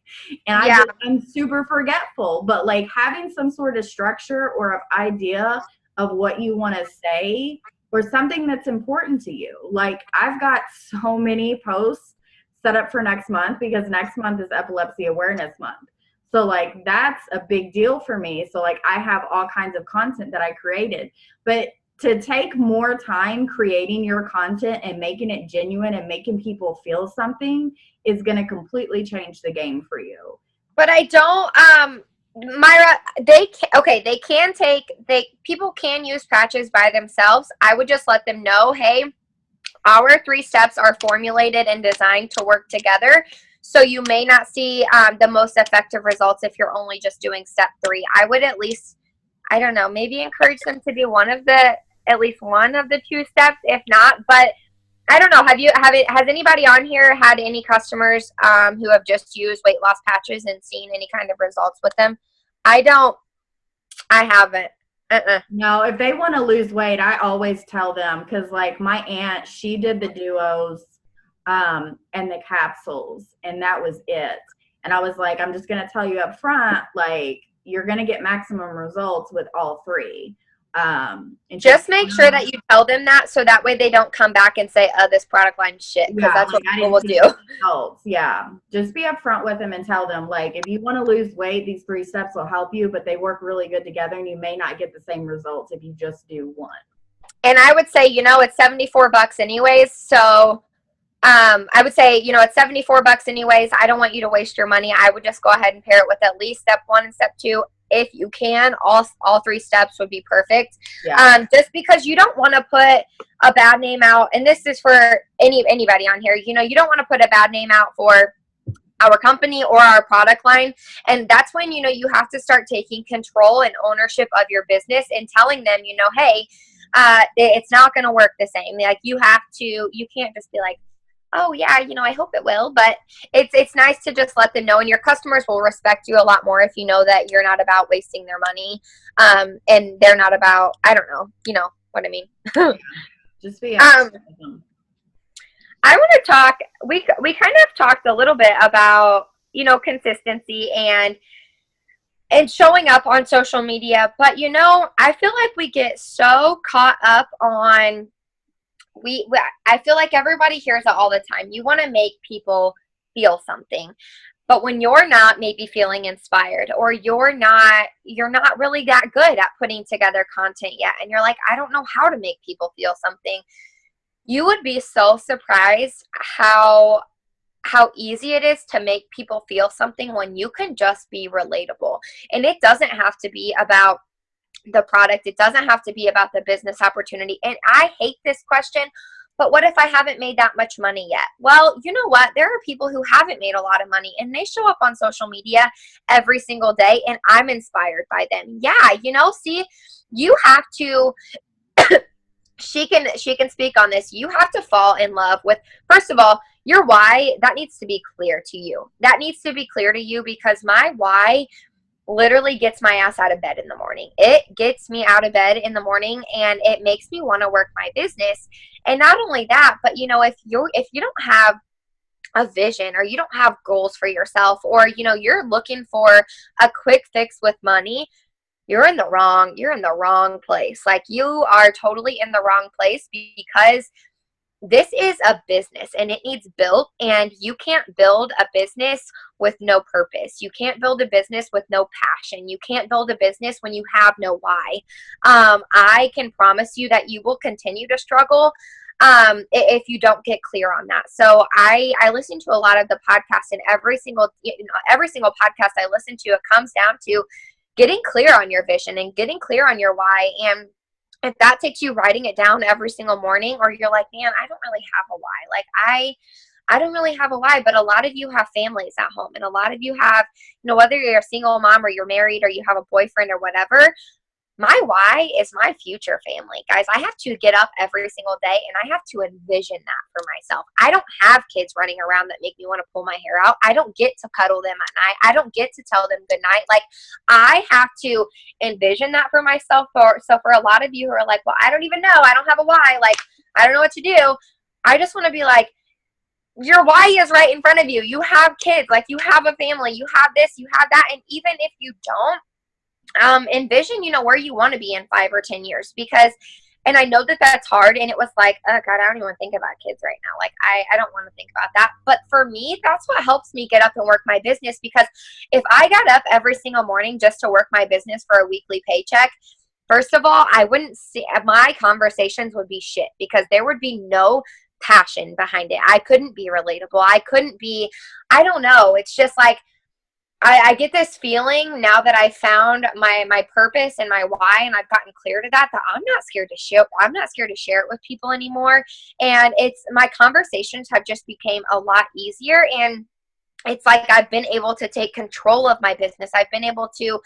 and I'm super forgetful. But like having some sort of structure or of idea of what you want to say or something that's important to you. Like I've got so many posts set up for next month because next month is Epilepsy Awareness Month. So like that's a big deal for me. So like I have all kinds of content that I created, but to take more time creating your content and making it genuine and making people feel something is going to completely change the game for you. But I don't, Myra, people can use patches by themselves. I would just let them know, hey, our 3 steps are formulated and designed to work together. So you may not see the most effective results if you're only just doing step 3. I would at least, I don't know, maybe encourage them to do at least one of the 2 steps, if not. But I don't know. Has anybody on here had any customers who have just used weight loss patches and seen any kind of results with them? I haven't. No, if they want to lose weight, I always tell them, because like my aunt, she did the duos and the capsules, and that was it. And I was like, I'm just going to tell you up front, like you're going to get maximum results with all 3. And just make sure that you tell them that, so that way they don't come back and say, oh, this product line shit, because that's what people will do. Results. Yeah, just be upfront with them and tell them, like, if you want to lose weight, these 3 steps will help you, but they work really good together, and you may not get the same results if you just do one. And I would say, it's $74 anyways, so I would say, it's $74 anyways. I don't want you to waste your money. I would just go ahead and pair it with at least step 1 and step 2. If you can, all 3 steps would be perfect. Yeah. Just because you don't want to put a bad name out, and this is for anybody on here, you don't want to put a bad name out for our company or our product line. And that's when, you have to start taking control and ownership of your business and telling them, hey, it's not going to work the same. Like you can't just be like, oh yeah, I hope it will. But it's nice to just let them know, and your customers will respect you a lot more if you know that you're not about wasting their money, and they're not about, I don't know, you know what I mean. Just be honest with them. I want to talk. We kind of talked a little bit about consistency and showing up on social media, but I feel like we get so caught up on. I feel like everybody hears it all the time. You want to make people feel something, but when you're not maybe feeling inspired, or you're not really that good at putting together content yet, and you're like, I don't know how to make people feel something, you would be so surprised how easy it is to make people feel something when you can just be relatable. And it doesn't have to be about the product. It doesn't have to be about the business opportunity. And I hate this question, but what if I haven't made that much money yet? Well, you know what? There are people who haven't made a lot of money, and they show up on social media every single day, and I'm inspired by them. Yeah, see, you have to she can speak on this. You have to fall in love with, first of all, your why. That needs to be clear to you. That needs to be clear to you, because my why literally gets my ass out of bed in the morning. It gets me out of bed in the morning, and it makes me want to work my business. And not only that, but if you don't have a vision, or you don't have goals for yourself, or you're looking for a quick fix with money, you're in the wrong place. Like, you are totally in the wrong place, because this is a business and it needs built, and you can't build a business with no purpose. You can't build a business with no passion. You can't build a business when you have no why. I can promise you that you will continue to struggle if you don't get clear on that. So I listen to a lot of the podcasts, and every single podcast I listen to, it comes down to getting clear on your vision and getting clear on your why. And if that takes you writing it down every single morning, or you're like, man, I don't really have a why. Like, I don't really have a why, but a lot of you have families at home, and a lot of you have, whether you're a single mom or you're married or you have a boyfriend or whatever, my why is my future family. Guys, I have to get up every single day and I have to envision that for myself. I don't have kids running around that make me want to pull my hair out. I don't get to cuddle them at night. I don't get to tell them good night. Like, I have to envision that for myself. So for a lot of you who are like, well, I don't even know. I don't have a why. Like, I don't know what to do. I just want to be like, your why is right in front of you. You have kids. Like, you have a family. You have this, you have that. And even if you don't, envision, where you want to be in 5 or 10 years, because, and I know that that's hard, and it was like, oh God, I don't even think about kids right now. Like, I don't want to think about that. But for me, that's what helps me get up and work my business, because if I got up every single morning just to work my business for a weekly paycheck, first of all, I wouldn't see, my conversations would be shit, because there would be no passion behind it. I couldn't be relatable. I couldn't be, I don't know. It's just like, I get this feeling now that I found my purpose and my why, and I've gotten clear to that I'm not scared to share. I'm not scared to share it with people anymore. And it's, my conversations have just became a lot easier. And it's like, I've been able to take control of my business. I've been able to,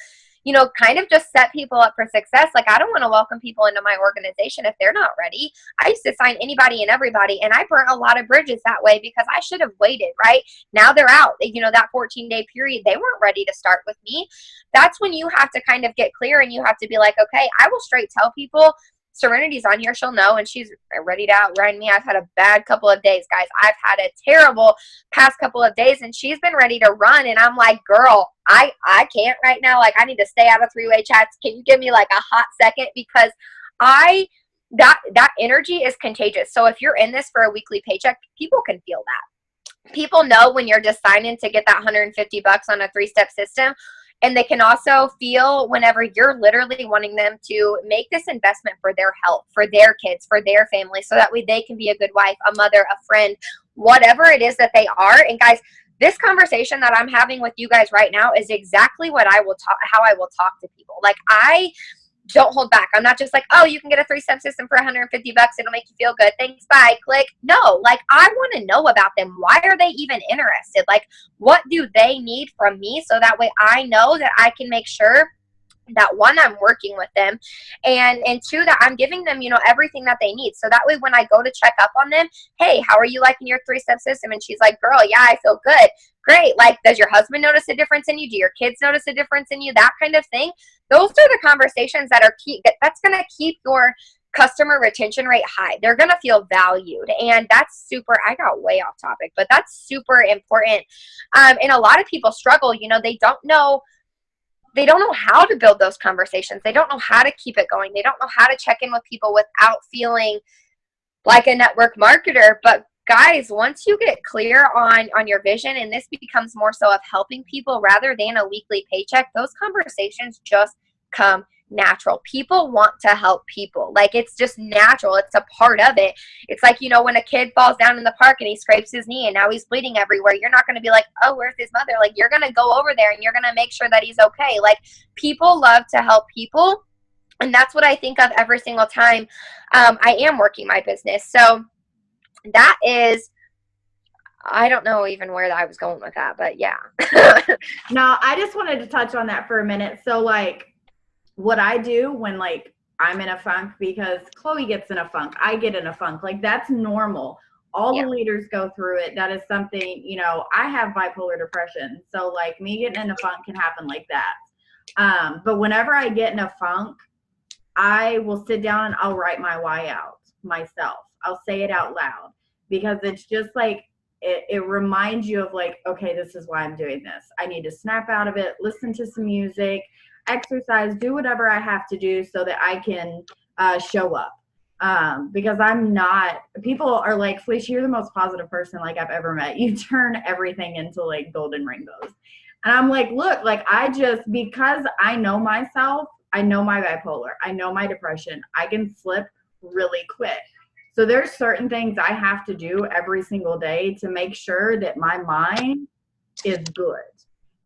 kind of just set people up for success. Like, I don't want to welcome people into my organization if they're not ready. I used to sign anybody and everybody, and I burnt a lot of bridges that way, because I should have waited, right? Now they're out, that 14-day period, they weren't ready to start with me. That's when you have to kind of get clear, and you have to be like, okay, I will straight tell people, Serenity's on here, she'll know, and she's ready to outrun me. I've had a bad couple of days, guys. I've had a terrible past couple of days, and she's been ready to run, and I'm like, girl, I can't right now. Like, I need to stay out of three-way chats. Can you give me like a hot second? Because that energy is contagious. So if you're in this for a weekly paycheck, people can feel that. People know when you're just signing to get that $150 on a 3-step system. And they can also feel whenever you're literally wanting them to make this investment for their health, for their kids, for their family, so that way they can be a good wife, a mother, a friend, whatever it is that they are. And guys, this conversation that I'm having with you guys right now is exactly what how I will talk to people. Like, I don't hold back. I'm not just like, oh, you can get a 3-step system for $150. It'll make you feel good. Thanks. Bye. Click. No, like, I want to know about them. Why are they even interested? Like, what do they need from me? So that way I know that I can make sure that, one, I'm working with them, and two, that I'm giving them, everything that they need. So that way, when I go to check up on them, hey, how are you liking your 3-step system? And she's like, girl, yeah, I feel good. Great. Like, does your husband notice a difference in you? Do your kids notice a difference in you? That kind of thing. Those are the conversations that are key. That's going to keep your customer retention rate high. They're going to feel valued. And that's super, I got way off topic, but that's super important. And a lot of people struggle, they don't know how to build those conversations. They don't know how to keep it going. They don't know how to check in with people without feeling like a network marketer. But guys, once you get clear on your vision, and this becomes more so of helping people rather than a weekly paycheck, those conversations just come natural. People want to help people. Like, it's just natural. It's a part of it. It's like, when a kid falls down in the park and he scrapes his knee and now he's bleeding everywhere, you're not going to be like, oh, where's his mother? Like, you're going to go over there and you're going to make sure that he's okay. Like, people love to help people. And that's what I think of every single time I am working my business. So that is, I don't know even where I was going with that, but yeah. No, I just wanted to touch on that for a minute. So, like, what I do when, like, I'm in a funk, because Chloe gets in a funk, I get in a funk, like, that's normal. All the leaders go through it. That is something, I have bipolar depression. So, like, me getting in a funk can happen like that. But whenever I get in a funk, I will sit down and I'll write my why out myself. I'll say it out loud, because it's just like, it reminds you of like, okay, this is why I'm doing this. I need to snap out of it, listen to some music, exercise, do whatever I have to do so that I can show up. Because I'm not, people are like, Felicia, you're the most positive person like I've ever met. You turn everything into like golden rainbows. And I'm like, look, like because I know myself, I know my bipolar, I know my depression, I can slip really quick. So there's certain things I have to do every single day to make sure that my mind is good.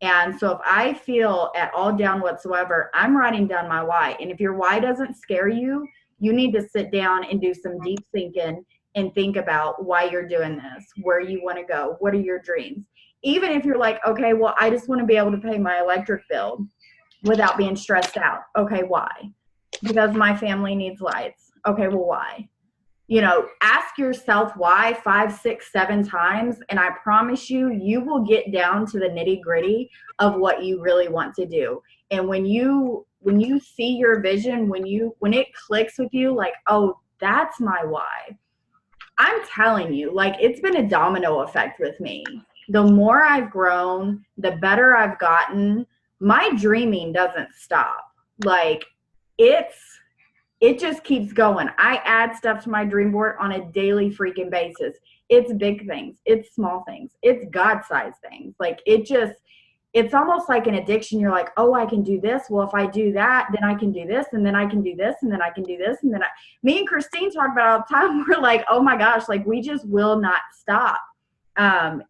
And so if I feel at all down whatsoever, I'm writing down my why. And if your why doesn't scare you, you need to sit down and do some deep thinking and think about why you're doing this, where you want to go, what are your dreams. Even if you're like, okay, well, I just want to be able to pay my electric bill without being stressed out. Okay, why? Because my family needs lights. Okay, well, why? Ask yourself why 5, 6, 7 times, and I promise you, you will get down to the nitty gritty of what you really want to do. And when you see your vision, when it clicks with you, like, oh, that's my why. I'm telling you, like, it's been a domino effect with me. The more I've grown, the better I've gotten. My dreaming doesn't stop. Like, it just keeps going. I add stuff to my dream board on a daily freaking basis. It's big things. It's small things. It's God-sized things. Like, it's almost like an addiction. You're like, oh, I can do this. Well, if I do that, then I can do this, and then I can do this, and then I can do this, and then me and Christine talk about it all the time. We're like, oh my gosh, like, we just will not stop.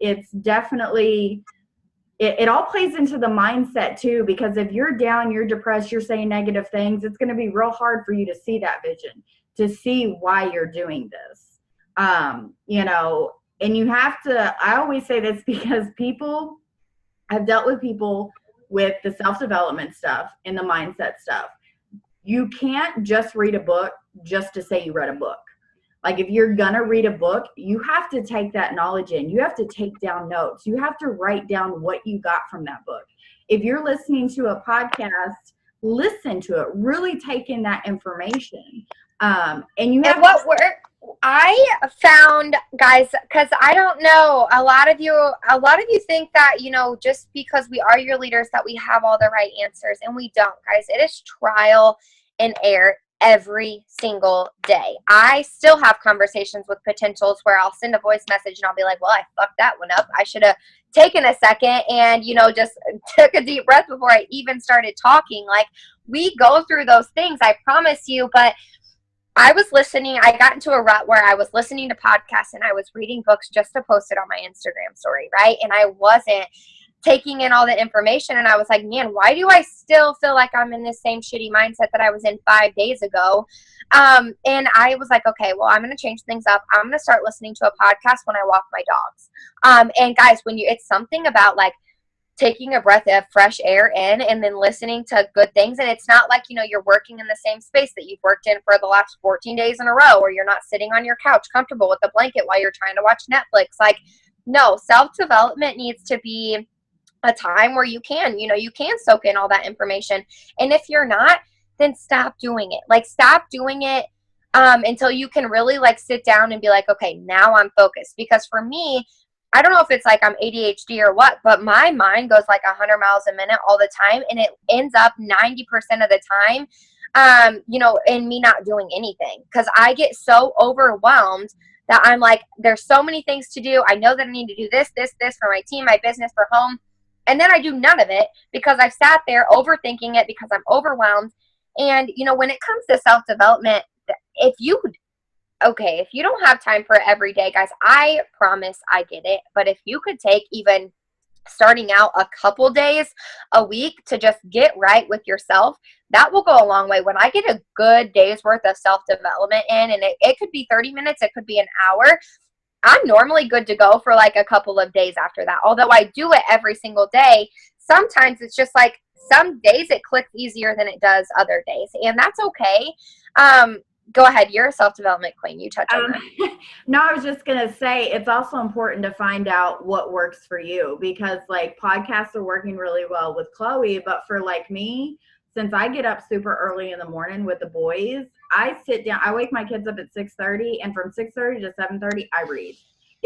It's definitely, it all plays into the mindset too, because if you're down, you're depressed, you're saying negative things, it's going to be real hard for you to see that vision, to see why you're doing this. And you have to, I always say this because I've dealt with people with the self-development stuff and the mindset stuff. You can't just read a book just to say you read a book. Like, if you're going to read a book, you have to take that knowledge in. You have to take down notes. You have to write down what you got from that book. If you're listening to a podcast, listen to it. Really take in that information. And I found, guys, because I don't know, a lot of you think that, just because we are your leaders that we have all the right answers, and we don't, guys. It is trial and error every single day. I still have conversations with potentials where I'll send a voice message and I'll be like, well, I fucked that one up. I should have taken a second and, just took a deep breath before I even started talking. Like, we go through those things, I promise you. But I got into a rut where I was listening to podcasts and I was reading books just to post it on my Instagram story, right? And I wasn't taking in all the information, and I was like, man, why do I still feel like I'm in this same shitty mindset that I was in 5 days ago? And I was like, okay, well, I'm going to change things up. I'm going to start listening to a podcast when I walk my dogs. And guys, it's something about like taking a breath of fresh air in and then listening to good things. And it's not like, you're working in the same space that you've worked in for the last 14 days in a row, or you're not sitting on your couch comfortable with a blanket while you're trying to watch Netflix. Like, no, self-development needs to be a time where you can soak in all that information. And if you're not, then stop doing it. Like, stop doing it until you can really like sit down and be like, okay, now I'm focused. Because for me, I don't know if it's like I'm ADHD or what, but my mind goes like 100 miles a minute all the time. And it ends up 90% of the time, in me not doing anything. Because I get so overwhelmed that I'm like, there's so many things to do. I know that I need to do this for my team, my business, for home. And then I do none of it because I've sat there overthinking it because I'm overwhelmed. And, when it comes to self-development, if you don't have time for it every day, guys, I promise I get it. But if you could take even starting out a couple days a week to just get right with yourself, that will go a long way. When I get a good day's worth of self-development in, and it could be 30 minutes, it could be an hour, I'm normally good to go for like a couple of days after that. Although I do it every single day, sometimes it's just like some days it clicks easier than it does other days. And that's okay. Go ahead. You're a self-development queen. You touch on that. No, I was just going to say it's also important to find out what works for you, because like podcasts are working really well with Chloe. But for like me, since I get up super early in the morning with the boys, I sit down, I wake my kids up at 6:30, and from 6:30 to 7:30, I read.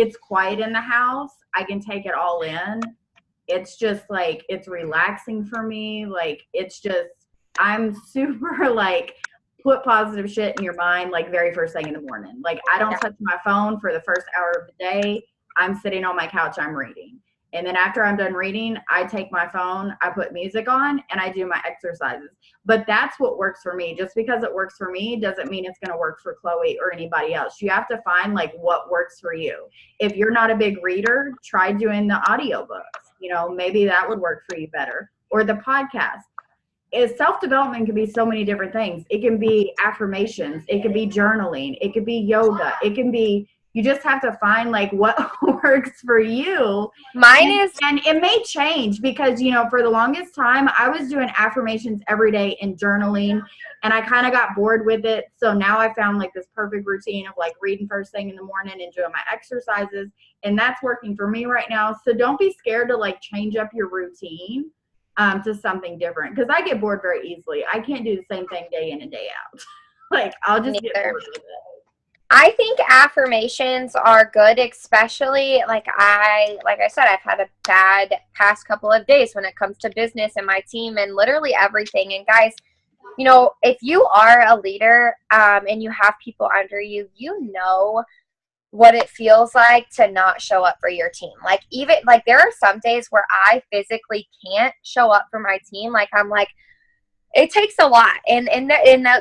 it's quiet in the house, I can take it all in. It's just like, it's relaxing for me. Like, it's just, I'm super like, put positive shit in your mind like very first thing in the morning. Like, I don't touch my phone for the first hour of the day. I'm sitting on my couch, I'm reading. And then after I'm done reading, I take my phone, I put music on, and I do my exercises. But that's what works for me. Just because it works for me doesn't mean it's going to work for Chloe or anybody else. You have to find like what works for you. If you're not a big reader, try doing the audiobooks. You know, maybe that would work for you better. Or the podcast. Self-development can be so many different things. It can be affirmations. It could be journaling. It could be yoga. It can be, you just have to find like what works for you. And it may change because, you know, for the longest time I was doing affirmations every day and journaling, and I kind of got bored with it. So now I found like this perfect routine of like reading first thing in the morning and doing my exercises, and that's working for me right now. So don't be scared to like change up your routine to something different, because I get bored very easily. I can't do the same thing day in and day out. Like, I'll just get bored with it. I think affirmations are good, especially like I said, I've had a bad past couple of days when it comes to business and my team and literally everything. And guys, you know, if you are a leader and you have people under you, you know what it feels like to not show up for your team. Like, even like there are some days where I physically can't show up for my team. Like, I'm like, it takes a lot, and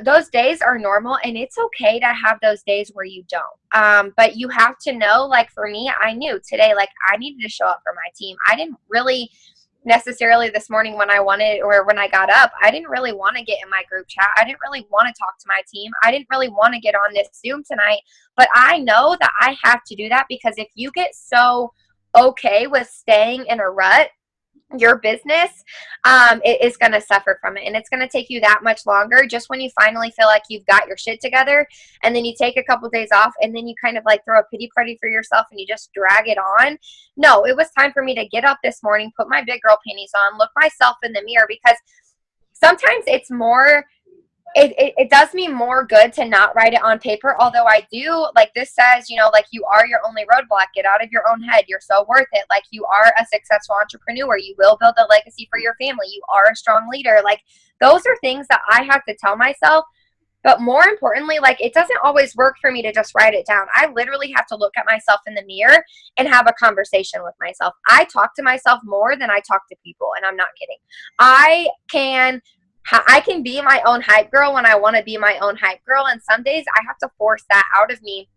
those days are normal, and it's okay to have those days where you don't. But you have to know, like for me, I knew today, like I needed to show up for my team. I didn't really necessarily this morning when I wanted, or when I got up, I didn't really want to get in my group chat. I didn't really want to talk to my team. I didn't really want to get on this Zoom tonight, but I know that I have to do that, because if you get so okay with staying in a rut, your business it is going to suffer from it, and it's going to take you that much longer. Just when you finally feel like you've got your shit together, and then you take a couple days off, and then you kind of like throw a pity party for yourself and you just drag it on. No, it was time for me to get up this morning, put my big girl panties on, look myself in the mirror, because sometimes it's more, it does me more good to not write it on paper. Although I do, like this says, you know, like you are your only roadblock. Get out of your own head. You're so worth it. Like you are a successful entrepreneur. You will build a legacy for your family. You are a strong leader. Like those are things that I have to tell myself. But more importantly, like it doesn't always work for me to just write it down. I literally have to look at myself in the mirror and have a conversation with myself. I talk to myself more than I talk to people, and I'm not kidding. I can be my own hype girl when I want to be my own hype girl, and some days I have to force that out of me,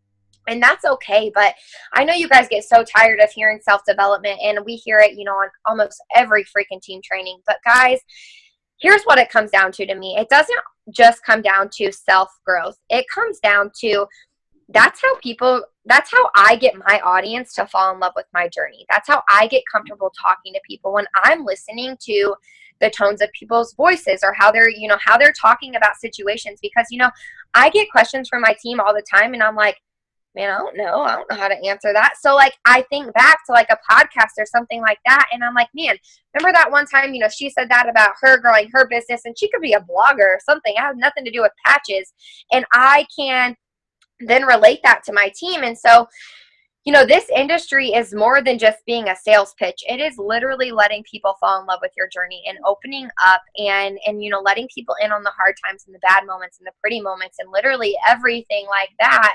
and that's okay. But I know you guys get so tired of hearing self-development, and we hear it, you know, on almost every freaking team training. But guys, here's what it comes down to me. It doesn't just come down to self-growth. It comes down to that's how I get my audience to fall in love with my journey. That's how I get comfortable talking to people, when I'm listening to the tones of people's voices, or how they're talking about situations. Because, you know, I get questions from my team all the time, and I'm like, man, I don't know how to answer that. So like, I think back to like a podcast or something like that, and I'm like, man, remember that one time, you know, she said that about her growing her business, and she could be a blogger or something. It has nothing to do with patches. And I can then relate that to my team. And so, you know, this industry is more than just being a sales pitch. It is literally letting people fall in love with your journey and opening up and you know, letting people in on the hard times and the bad moments and the pretty moments and literally everything like that.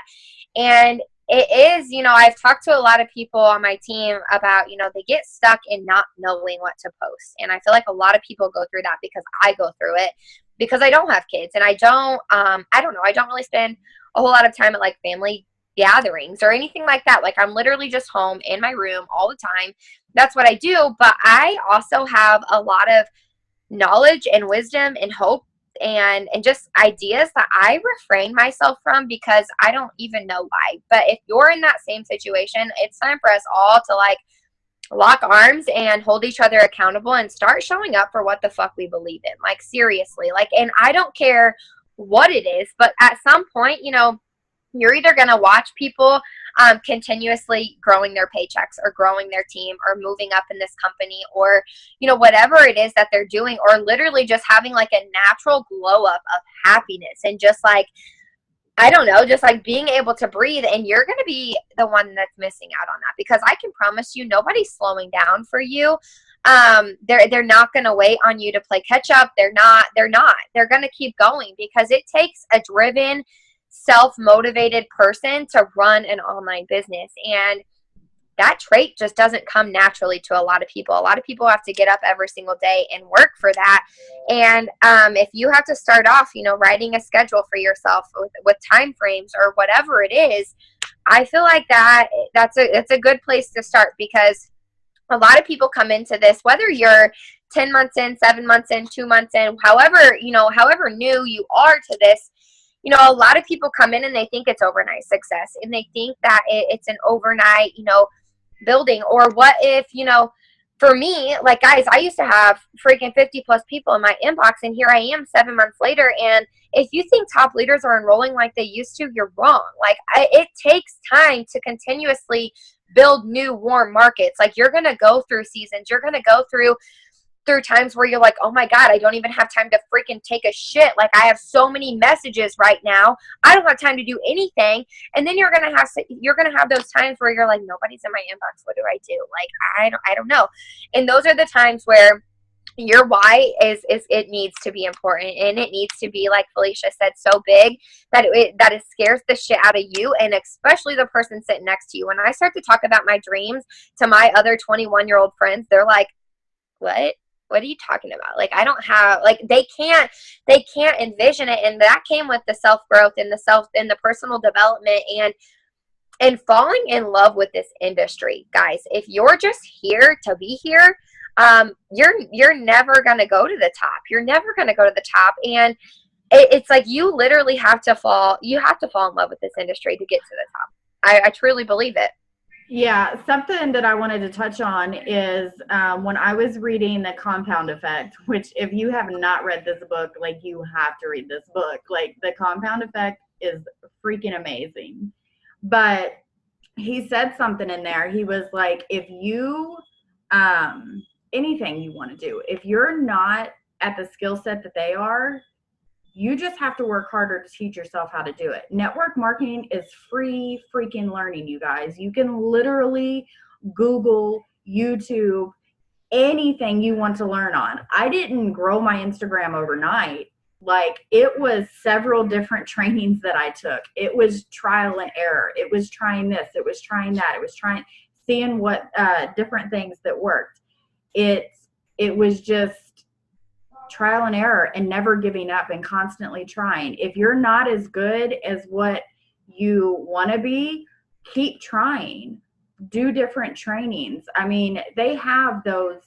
And it is, you know, I've talked to a lot of people on my team about, you know, they get stuck in not knowing what to post. And I feel like a lot of people go through that, because I go through it, because I don't have kids, and I don't know, I don't really spend a whole lot of time at like family gatherings or anything like that. Like I'm literally just home in my room all the time. That's what I do. But I also have a lot of knowledge and wisdom and hope and just ideas that I refrain myself from, because I don't even know why. But if you're in that same situation, it's time for us all to like lock arms and hold each other accountable and start showing up for what the fuck we believe in. Like seriously, like, and I don't care what it is, but at some point, you know, you're either going to watch people continuously growing their paychecks or growing their team or moving up in this company, or, you know, whatever it is that they're doing, or literally just having like a natural glow up of happiness and just like I don't know, just like being able to breathe, and you're going to be the one that's missing out on that, because I can promise you nobody's slowing down for you. They're not going to wait on you to play catch up. They're not, they're going to keep going, because it takes a driven, self-motivated person to run an online business. And that trait just doesn't come naturally to a lot of people. A lot of people have to get up every single day and work for that. And if you have to start off, writing a schedule for yourself with time frames or whatever it is, I feel like it's a good place to start, because a lot of people come into this, whether you're 10 months in, 7 months in, 2 months in, however new you are to this, a lot of people come in and they think it's overnight success, and they think that it's an overnight, building. Or what if, for me, like, guys, I used to have freaking 50 plus people in my inbox, and here I am 7 months later. And if you think top leaders are enrolling like they used to, you're wrong. Like, it takes time to continuously build new warm markets. Like, you're going to go through seasons. You're going to go through times where you're like, oh my God, I don't even have time to freaking take a shit. Like, I have so many messages right now. I don't have time to do anything. And then you're going to have those times where you're like, nobody's in my inbox. What do I do? Like, I don't know. And those are the times where your why is it needs to be important, and it needs to be, like Felicia said, so big that it scares the shit out of you, and especially the person sitting next to you. When I start to talk about my dreams to my other 21-year-old friends, they're like, what are you talking about? Like, I don't have, like, they can't envision it. And that came with the self-growth and the personal development and falling in love with this industry. Guys, if you're just here to be here, you're never going to go to the top. You're never going to go to the top. And it's like, you literally have to fall in love with this industry to get to the top. I truly believe it. Yeah, something that I wanted to touch on is when I was reading The Compound Effect, which if you have not read this book, like, you have to read this book. Like, The Compound Effect is freaking amazing. But he said something in there. He was like, if you, anything you want to do, if you're not at the skill set that they are, you just have to work harder to teach yourself how to do it. Network marketing is free freaking learning, you guys. You can literally Google, YouTube, anything you want to learn on. I didn't grow my Instagram overnight. Like, it was several different trainings that I took. It was trial and error. It was trying this. It was trying that. It was seeing what different things that worked. It was just trial and error and never giving up and constantly trying. If you're not as good as what you want to be, keep trying. Do different trainings. I mean, they have those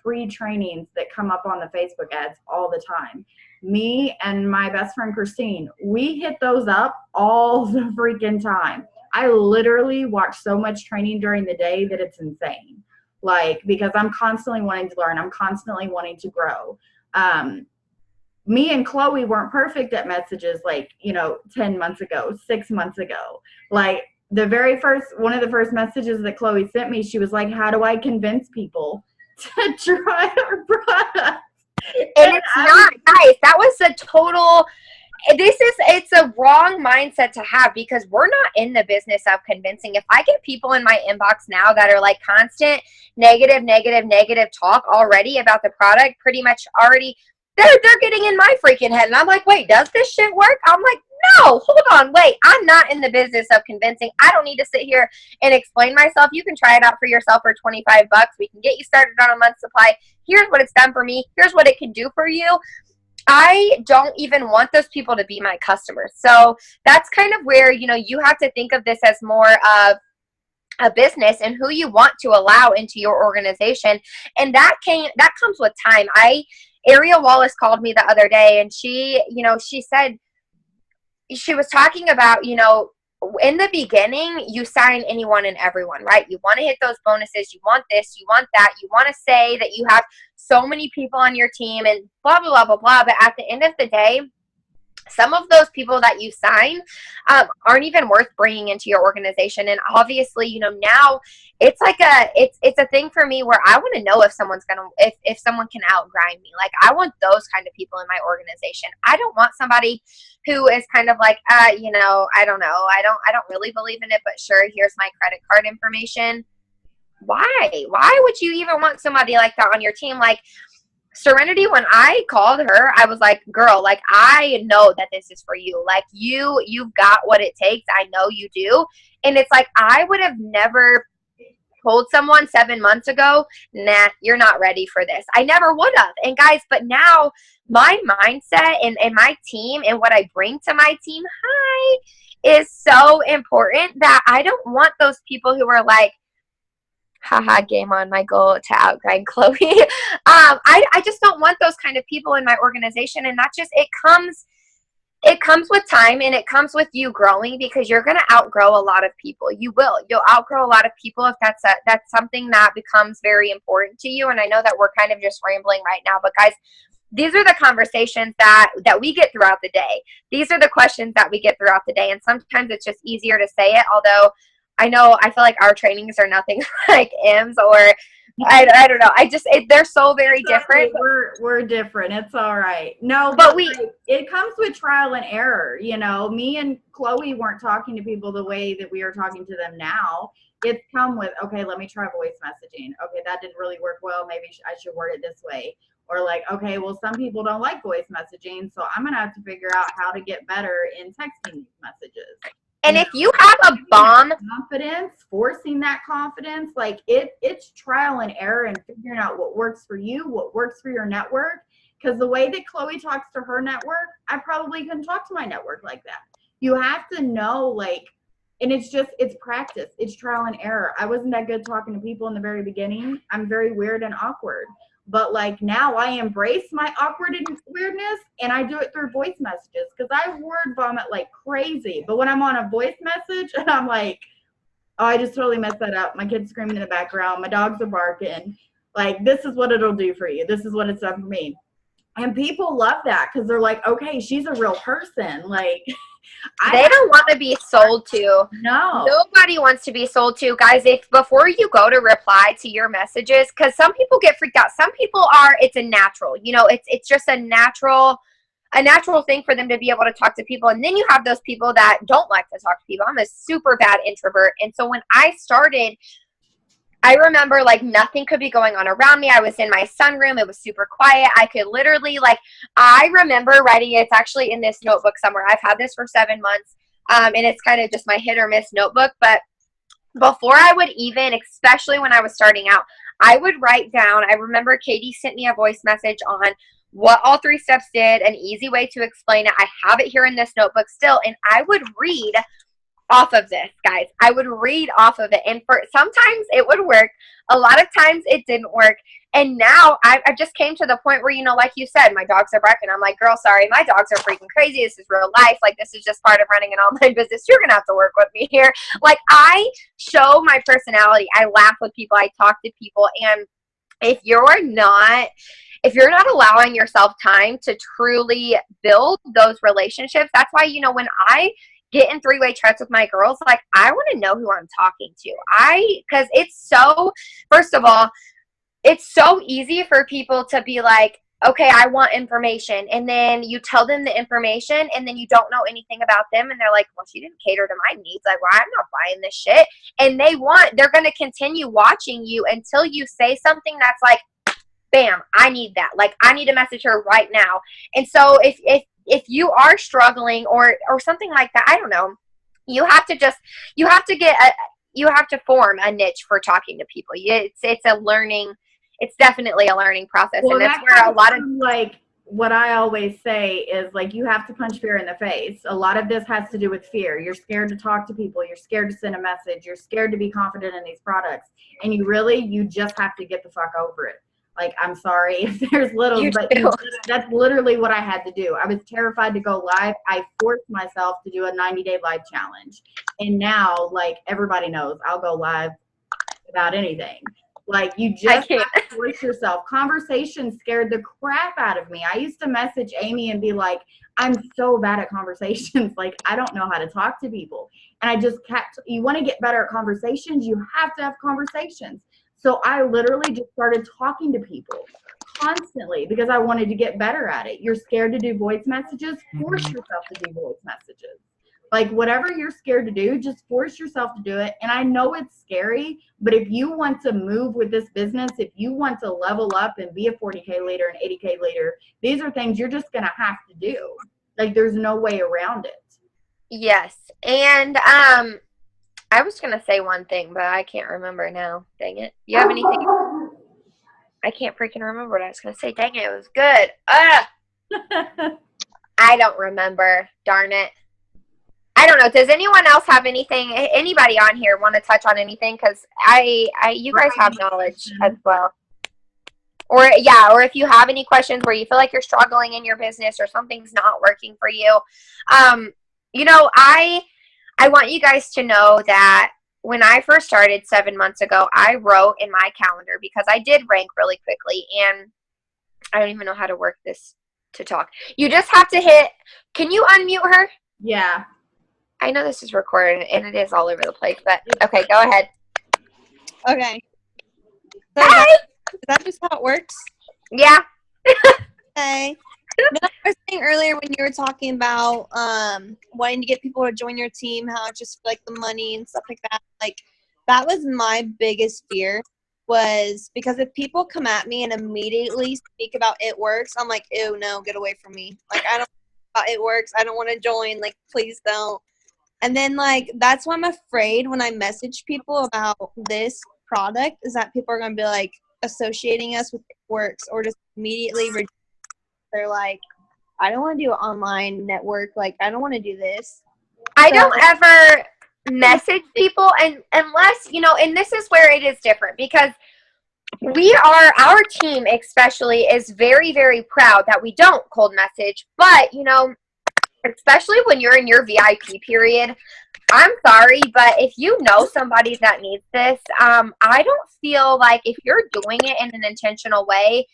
free trainings that come up on the Facebook ads all the time. Me and my best friend Christine, we hit those up all the freaking time. I literally watch so much training during the day that it's insane. Like, because I'm constantly wanting to learn. I'm constantly wanting to grow. Me and Chloe weren't perfect at messages, like, 10 months ago, 6 months ago. Like, one of the first messages that Chloe sent me, she was like, how do I convince people to try our product? And it's not, guys, that was a total, it's a wrong mindset to have, because we're not in the business of convincing. If I get people in my inbox now that are like constant negative talk already about the product, pretty much already, they're getting in my freaking head. And I'm like, wait, does this shit work? I'm like, no, hold on, wait, I'm not in the business of convincing. I don't need to sit here and explain myself. You can try it out for yourself for $25. We can get you started on a month's supply. Here's what it's done for me. Here's what it can do for you. I don't even want those people to be my customers. So that's kind of where, you have to think of this as more of a business and who you want to allow into your organization. And that comes with time. Ariel Wallace called me the other day, and she said, she was talking about, in the beginning, you sign anyone and everyone, right? You want to hit those bonuses. You want this, you want that. You want to say that you have so many people on your team and blah, blah, blah, blah, blah. But at the end of the day, some of those people that you sign aren't even worth bringing into your organization. And obviously, you know, now it's like it's a thing for me where I want to know if someone's gonna if someone can outgrind me. Like, I want those kind of people in my organization. I don't want somebody who is kind of like, you know, I don't know, I don't really believe in it, but sure, here's my credit card information. Why would you even want somebody like that on your team? Like, Serenity, when I called her, I was like, girl, like, I know that this is for you. Like, you've got what it takes. I know you do. And it's like, I would have never told someone 7 months ago, nah, you're not ready for this. I never would have. And guys, but now my mindset and my team and what I bring to my team, is so important that I don't want those people who are like, haha, game on, my goal to outgrind Chloe. I just don't want those kind of people in my organization. And that just, it comes with time, and it comes with you growing, because you're going to outgrow a lot of people. You'll outgrow a lot of people if that's something that becomes very important to you. And I know that we're kind of just rambling right now, but guys, these are the conversations that we get throughout the day. These are the questions that we get throughout the day. And sometimes it's just easier to say it, although I feel like our trainings are nothing like M's, or I don't know. They're so very different. We're different. It's all right. No, but it comes with trial and error. You know, me and Chloe weren't talking to people the way that we are talking to them now. It's come with, okay, let me try voice messaging. Okay, that didn't really work well. Maybe I should word it this way. Or like, okay, well, some people don't like voice messaging, so I'm going to have to figure out how to get better in texting these messages. And if you have a bomb confidence, forcing that confidence, like it's trial and error and figuring out what works for you, what works for your network. Because the way that Chloe talks to her network, I probably couldn't talk to my network like that. You have to know, like, and it's practice. It's trial and error. I wasn't that good talking to people in the very beginning. I'm very weird and awkward. But like now I embrace my awkward and weirdness, and I do it through voice messages, because I word vomit like crazy. But when I'm on a voice message and I'm like, oh, I just totally messed that up. My kid's screaming in the background. My dogs are barking. Like, this is what it'll do for you. This is what it's done for me. And people love that, because they're like, okay, she's a real person. Like, they don't want to be sold to. No. Nobody wants to be sold to. Guys, if before you go to reply to your messages, because some people get freaked out. Some people it's a natural. You know, it's just a natural thing for them to be able to talk to people. And then you have those people that don't like to talk to people. I'm a super bad introvert. And so when I started, I remember, like, nothing could be going on around me. I was in my sunroom. It was super quiet. I could literally, like, I remember writing, it's actually in this notebook somewhere. I've had this for 7 months, and it's kind of just my hit or miss notebook. But before I would even, especially when I was starting out, I would write down, I remember Katie sent me a voice message on what all 3 steps did, an easy way to explain it. I have it here in this notebook still, and I would read off of this, guys. I would read off of it, and for sometimes it would work. A lot of times it didn't work. And now I just came to the point where, you know, like you said, my dogs are barking. I'm like, girl, sorry, my dogs are freaking crazy. This is real life. Like, this is just part of running an online business. You're gonna have to work with me here. Like, I show my personality. I laugh with people. I talk to people. And if you're not allowing yourself time to truly build those relationships, that's why, you know, when I get in 3-way chats with my girls, like, I want to know who I'm talking to. Because it's so, first of all, it's so easy for people to be like, okay, I want information. And then you tell them the information, and then you don't know anything about them. And they're like, well, she didn't cater to my needs. Like, well, I'm not buying this shit. And they're going to continue watching you until you say something that's like, bam, I need that. Like, I need to message her right now. And so if you are struggling or something like that, I don't know, you have to form a niche for talking to people. It's definitely a learning process. Well, and that's where a lot of, like, what I always say is, like, you have to punch fear in the face. A lot of this has to do with fear. You're scared to talk to people. You're scared to send a message. You're scared to be confident in these products. And you just have to get the fuck over it. Like, I'm sorry if there's little, but that's literally what I had to do. I was terrified to go live. I forced myself to do a 90-day live challenge. And now, like, everybody knows I'll go live without anything. Like, you just have to force yourself. Conversation scared the crap out of me. I used to message Amy and be like, I'm so bad at conversations. Like, I don't know how to talk to people. And I just kept, you want to get better at conversations, you have to have conversations. So I literally just started talking to people constantly because I wanted to get better at it. You're scared to do voice messages, force yourself to do voice messages. Like, whatever you're scared to do, just force yourself to do it. And I know it's scary, but if you want to move with this business, if you want to level up and be a 40K leader and 80K leader, these are things you're just going to have to do. Like, there's no way around it. Yes. And I was going to say one thing, but I can't remember now. Dang it. You have anything? I can't freaking remember what I was going to say. Dang it. It was good. I don't remember. Darn it. I don't know. Does anyone else have anything? Anybody on here want to touch on anything? Because you guys have knowledge as well. Or if you have any questions where you feel like you're struggling in your business or something's not working for you, I want you guys to know that when I first started 7 months ago, I wrote in my calendar because I did rank really quickly, and I don't even know how to work this to talk. You just have to hit. Can you unmute her? Yeah. I know this is recorded and it is all over the place, but okay, go ahead. Okay. So Hi! is that just how it works? Yeah. Okay. No, I was saying earlier when you were talking about wanting to get people to join your team, how it's just like the money and stuff like that. Like, that was my biggest fear, was because if people come at me and immediately speak about it works, I'm like, ew, no, get away from me. Like, I don't know how it works. I don't want to join. Like, please don't. And then, like, that's why I'm afraid when I message people about this product, is that people are going to be, like, associating us with works, or just immediately they're like, I don't want to do an online network. Like, I don't want to do this. I don't ever message people unless, and this is where it is different, because our team especially is very, very proud that we don't cold message, but, especially when you're in your VIP period, I'm sorry, but if you know somebody that needs this, I don't feel like if you're doing it in an intentional way,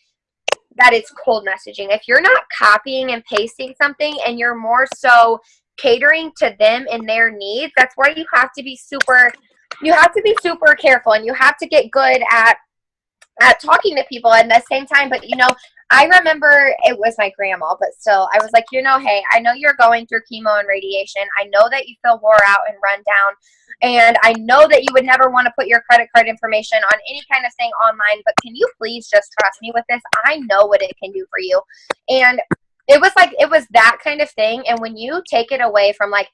that it's cold messaging. If you're not copying and pasting something and you're more so catering to them and their needs, that's where you have to be super careful, and you have to get good at talking to people at the same time. But I remember it was my grandma, but still, I was like, hey, I know you're going through chemo and radiation. I know that you feel wore out and run down. And I know that you would never want to put your credit card information on any kind of thing online, but can you please just trust me with this? I know what it can do for you. And it was that kind of thing. And when you take it away from like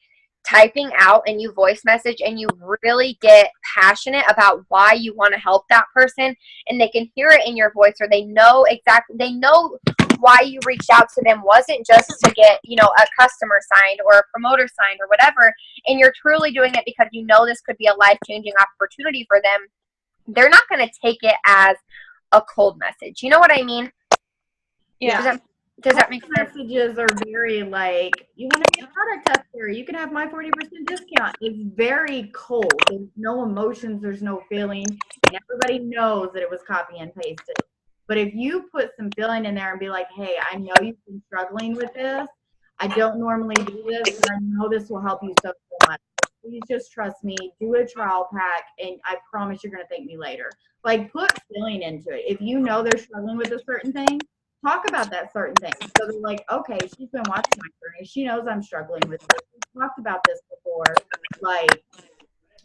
typing out and you voice message and you really get passionate about why you want to help that person, and they can hear it in your voice, or they know why you reached out to them wasn't just to get, a customer signed or a promoter signed or whatever, and you're truly doing it because this could be a life-changing opportunity for them, they're not going to take it as a cold message. You know what I mean? Yeah. Does that make sense? Messages are very like, you want to be a product tester, you can have my 40% discount. It's very cold. There's no emotions, there's no feeling, and everybody knows that it was copy and pasted. But if you put some feeling in there and be like, hey, I know you've been struggling with this. I don't normally do this, but I know this will help you so much. Please just trust me. Do a trial pack, and I promise you're going to thank me later. Like, put feeling into it. If you know they're struggling with a certain thing, talk about that certain thing. So they're like, okay, she's been watching my journey. She knows I'm struggling with this. We've talked about this before. Like,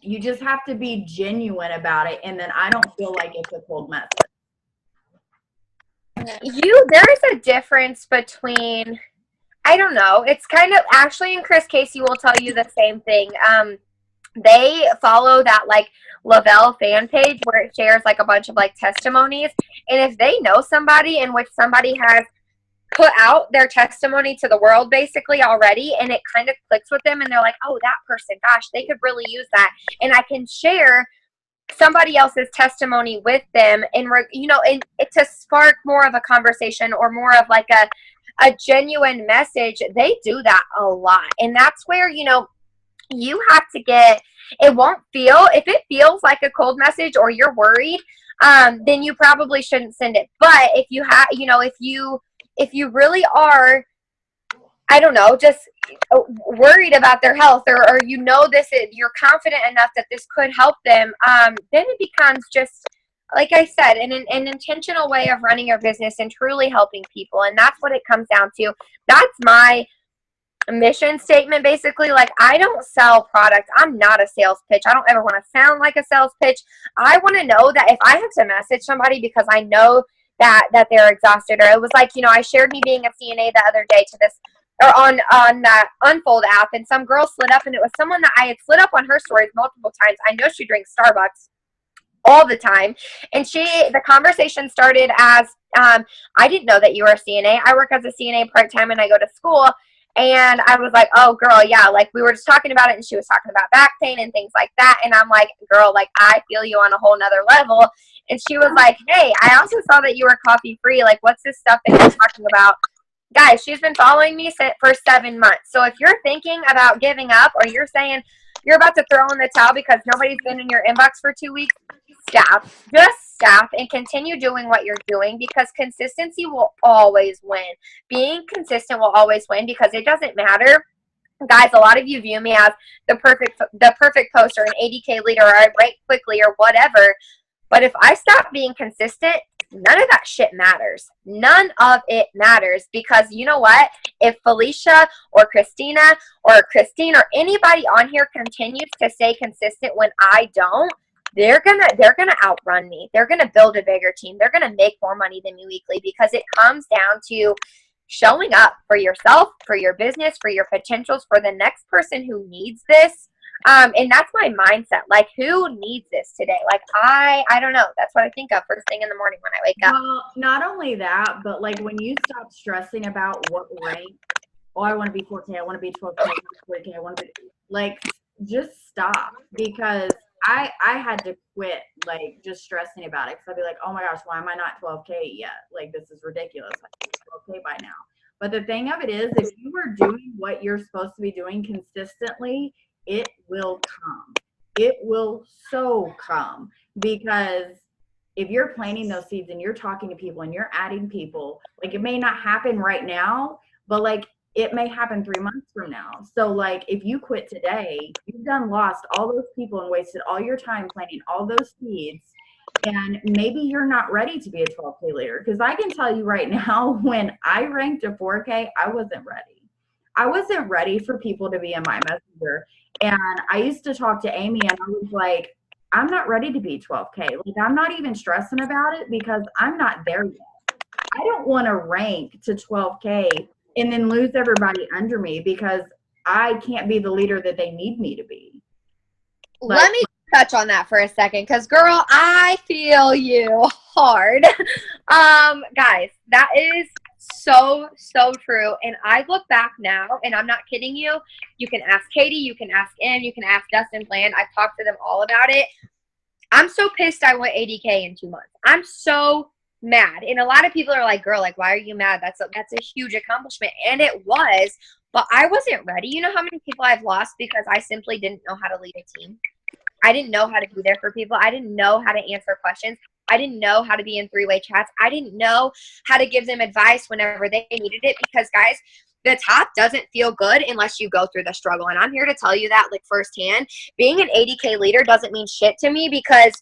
you just have to be genuine about it, and then I don't feel like it's a cold message. There is a difference between, I don't know, it's kind of, Ashley and Chris Casey will tell you the same thing. They follow that like Lavelle fan page where it shares like a bunch of like testimonies, and if they know somebody in which somebody has put out their testimony to the world basically already, and it kind of clicks with them, and they're like, oh, that person, gosh, they could really use that, and I can share somebody else's testimony with them, and and to spark more of a conversation or more of like a genuine message. They do that a lot, and that's where you have to get It won't if it feels like a cold message or you're worried, then you probably shouldn't send it. But if you have, if you really are, I don't know, just worried about their health, or you're confident enough that this could help them, then it becomes just, like I said, an intentional way of running your business and truly helping people. And that's what it comes down to. That's my mission statement, basically. Like, I don't sell products. I'm not a sales pitch. I don't ever want to sound like a sales pitch. I want to know that if I have to message somebody because I know that they're exhausted, or it was like, I shared me being a CNA the other day to this, or on that Unfold app, and some girl slid up, and it was someone that I had slid up on her stories multiple times. I know she drinks Starbucks all the time, and the conversation started as, I didn't know that you were a CNA. I work as a CNA part-time, and I go to school. And I was like, oh, girl, yeah, like, we were just talking about it, and she was talking about back pain and things like that. And I'm like, girl, like, I feel you on a whole nother level. And she was like, hey, I also saw that you were coffee free. Like, what's this stuff that you're talking about? Guys, she's been following me for 7 months. So if you're thinking about giving up, or you're saying you're about to throw in the towel because nobody's been in your inbox for 2 weeks, stop. Just stop and continue doing what you're doing, because consistency will always win. Being consistent will always win, because it doesn't matter. Guys, a lot of you view me as the perfect poster, an 80K leader, or I rank quickly, or whatever. But if I stop being consistent, none of that shit matters. None of it matters, because you know what? If Felicia or Christina or Christine or anybody on here continues to stay consistent when I don't, they're gonna outrun me. They're gonna build a bigger team. They're gonna make more money than me weekly, because it comes down to showing up for yourself, for your business, for your potentials, for the next person who needs this. And that's my mindset. Like, who needs this today? Like, I don't know. That's what I think of first thing in the morning when I wake up. Well, not only that, but like, when you stop stressing about what rank, oh, I want to be 4K, I want to be 12K, I want to be 40K, I want to be, like, just stop. Because I had to quit, like, just stressing about it, because I'd be like, oh my gosh, why am I not 12K yet? Like, this is ridiculous. I should be 12K by now. But the thing of it is, if you are doing what you're supposed to be doing consistently, it will come. It will so come. Because if you're planting those seeds and you're talking to people and you're adding people, like, it may not happen right now, but like, it may happen 3 months from now. So like, if you quit today, you've lost all those people and wasted all your time planting all those seeds. And maybe you're not ready to be a 12K leader. Because I can tell you right now, when I ranked a 4K, I wasn't ready. I wasn't ready for people to be in my messenger. And I used to talk to Amy, and I was like, I'm not ready to be 12K. Like, I'm not even stressing about it, because I'm not there yet. I don't want to rank to 12K and then lose everybody under me, because I can't be the leader that they need me to be. Like, let me touch on that for a second, because girl, I feel you hard. Guys, that is so true. And I look back now, and I'm not kidding you. You can ask Katie, you can ask Ann, you can ask Dustin Plan. I've talked to them all about it. I'm so pissed I went 80K in 2 months. I'm so mad. And a lot of people are like, girl, like, why are you mad? That's a huge accomplishment. And it was, but I wasn't ready. You know how many people I've lost because I simply didn't know how to lead a team? I didn't know how to be there for people. I didn't know how to answer questions. I didn't know how to be in three-way chats. I didn't know how to give them advice whenever they needed it, because guys, the top doesn't feel good unless you go through the struggle. And I'm here to tell you that, like, firsthand. Being an 80K leader doesn't mean shit to me, because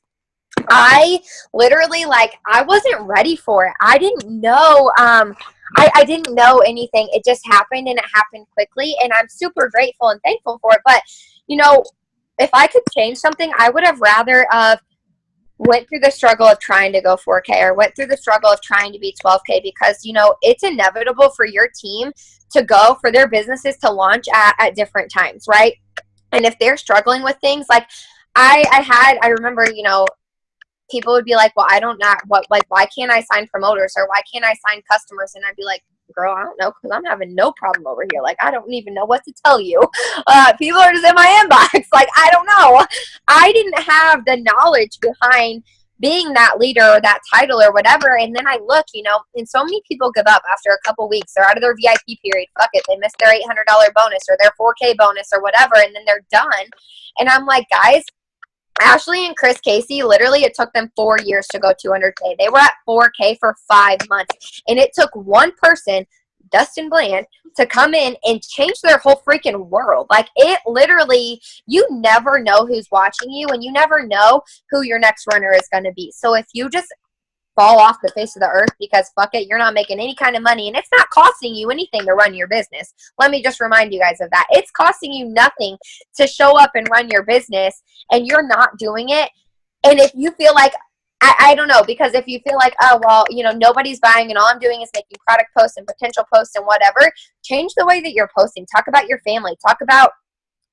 I literally, like, I wasn't ready for it. I didn't know, I didn't know anything. It just happened, and it happened quickly, and I'm super grateful and thankful for it. But, you know, if I could change something, I would have rather went through the struggle of trying to go 4K, or went through the struggle of trying to be 12K, because, you know, it's inevitable for your team to go, for their businesses to launch at different times, right? And if they're struggling with things, like, I remember, you know, people would be like, well, why can't I sign promoters, or why can't I sign customers? And I'd be like, girl, I don't know, because I'm having no problem over here. Like, I don't even know what to tell you. People are just in my inbox. Like, I don't know. I didn't have the knowledge behind being that leader or that title or whatever. And then I look, you know, and so many people give up after a couple weeks. They're out of their VIP period. Fuck it. They missed their $800 bonus or their 4K bonus or whatever. And then they're done. And I'm like, guys, Ashley and Chris Casey, literally it took them 4 years to go 200K. They were at 4K for 5 months. And it took one person, Dustin Bland, to come in and change their whole freaking world. Like, it literally, you never know who's watching you, and you never know who your next runner is going to be. So if you just fall off the face of the earth because fuck it, you're not making any kind of money, and it's not costing you anything to run your business. Let me just remind you guys of that. It's costing you nothing to show up and run your business, and you're not doing it. And if you feel like, I don't know, because if you feel like, oh, well, you know, nobody's buying and all I'm doing is making product posts and potential posts and whatever, change the way that you're posting. Talk about your family. Talk about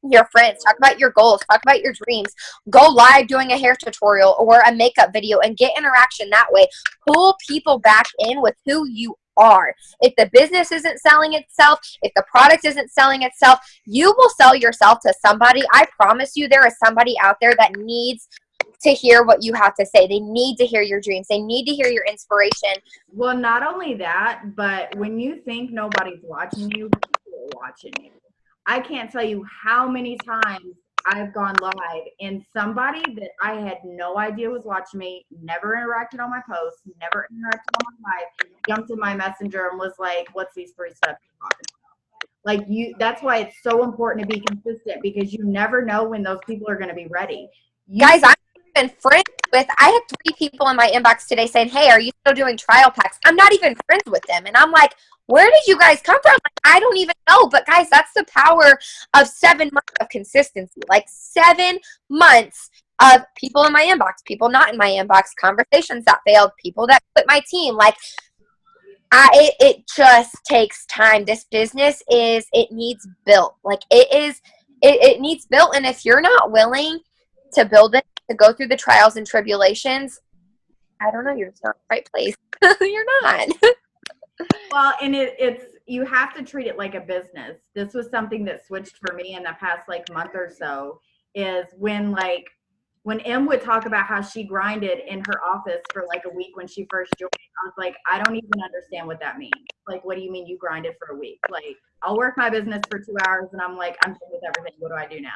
your friends. Talk about your goals. Talk about your dreams. Go live doing a hair tutorial or a makeup video and get interaction that way. Pull people back in with who you are. If the business isn't selling itself, if the product isn't selling itself, you will sell yourself to somebody. I promise you, there is somebody out there that needs to hear what you have to say. They need to hear your dreams. They need to hear your inspiration. Well, not only that, but when you think nobody's watching you, people are watching you. I can't tell you how many times I've gone live and somebody that I had no idea was watching me, never interacted on my posts, never interacted on my live, jumped in my messenger and was like, what's these 3 steps you're talking about? Like, you, that's why it's so important to be consistent, because you never know when those people are going to be ready. Guys, I'm even friends with, I had 3 people in my inbox today saying, hey, are you still doing trial packs? I'm not even friends with them. And I'm like, where did you guys come from? Like, I don't even know. But guys, that's the power of 7 months of consistency. Like 7 months of people in my inbox, people not in my inbox, conversations that failed, people that quit my team. Like, it just takes time. This business it needs built. Like, it needs built. And if you're not willing to build it, to go through the trials and tribulations, I don't know, you're just not in the right place. You're not. Well, and it's, you have to treat it like a business. This was something that switched for me in the past like month or so, is when Em would talk about how she grinded in her office for like a week when she first joined. I was like, I don't even understand what that means. Like, what do you mean you grinded for a week? Like, I'll work my business for 2 hours and I'm like, I'm done with everything. What do I do now?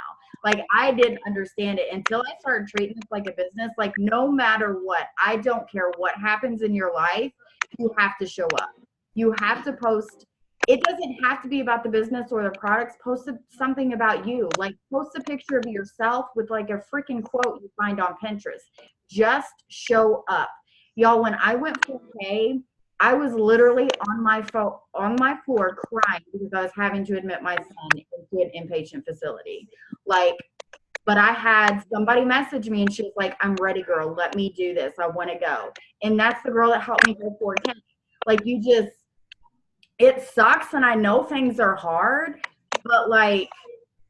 Like, I didn't understand it until I started treating this like a business. Like, no matter what, I don't care what happens in your life, you have to show up. You have to post. It doesn't have to be about the business or the products. Post something about you. Like, post a picture of yourself with like a freaking quote you find on Pinterest. Just show up. Y'all, when I went 4K, I was literally on my floor crying because I was having to admit my son into an inpatient facility. Like, but I had somebody message me and she was like, I'm ready, girl. Let me do this. I want to go. And that's the girl that helped me go 4K. Like, it sucks, and I know things are hard, but like,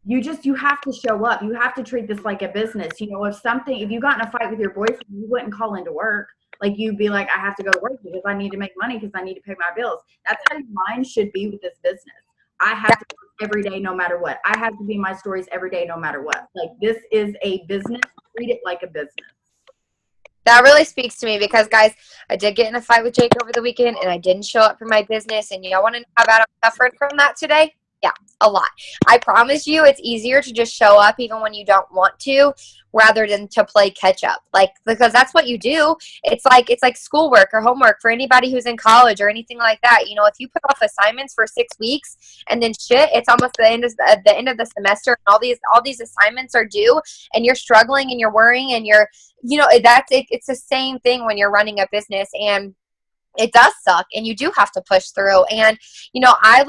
you have to show up. You have to treat this like a business. You know, if you got in a fight with your boyfriend, you wouldn't call into work. Like, you'd be like, I have to go to work because I need to make money, because I need to pay my bills. That's how your mind should be with this business. I have to work every day no matter what. I have to be in my stories every day no matter what. Like, this is a business. Treat it like a business. That really speaks to me because, guys, I did get in a fight with Jake over the weekend, and I didn't show up for my business. And y'all want to know how bad I'm suffering from that today? Yeah, a lot. I promise you, it's easier to just show up even when you don't want to, rather than to play catch up. Like, because that's what you do. It's like schoolwork or homework for anybody who's in college or anything like that. You know, if you put off assignments for 6 weeks and then it's almost the end of the semester, and all these assignments are due, and you're struggling and you're worrying and you're, you know, it's the same thing when you're running a business, and it does suck, and you do have to push through. And, you know, I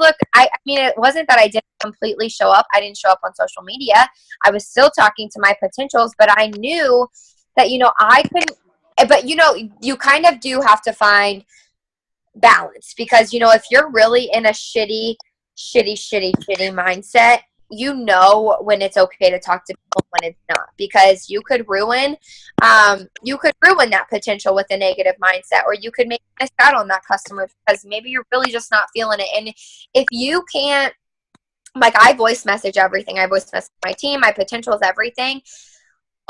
mean, it wasn't that I didn't completely show up. I didn't show up on social media. I was still talking to my potentials, but I knew that, you know, I couldn't, but, you know, you kind of do have to find balance, because, you know, if you're really in a shitty mindset, you know when it's okay to talk to people, when it's not, because you could ruin that potential with a negative mindset, or you could make miss out on that customer because maybe you're really just not feeling it. And if you can't, like, I voice message everything. I voice message my team, my potentials, everything.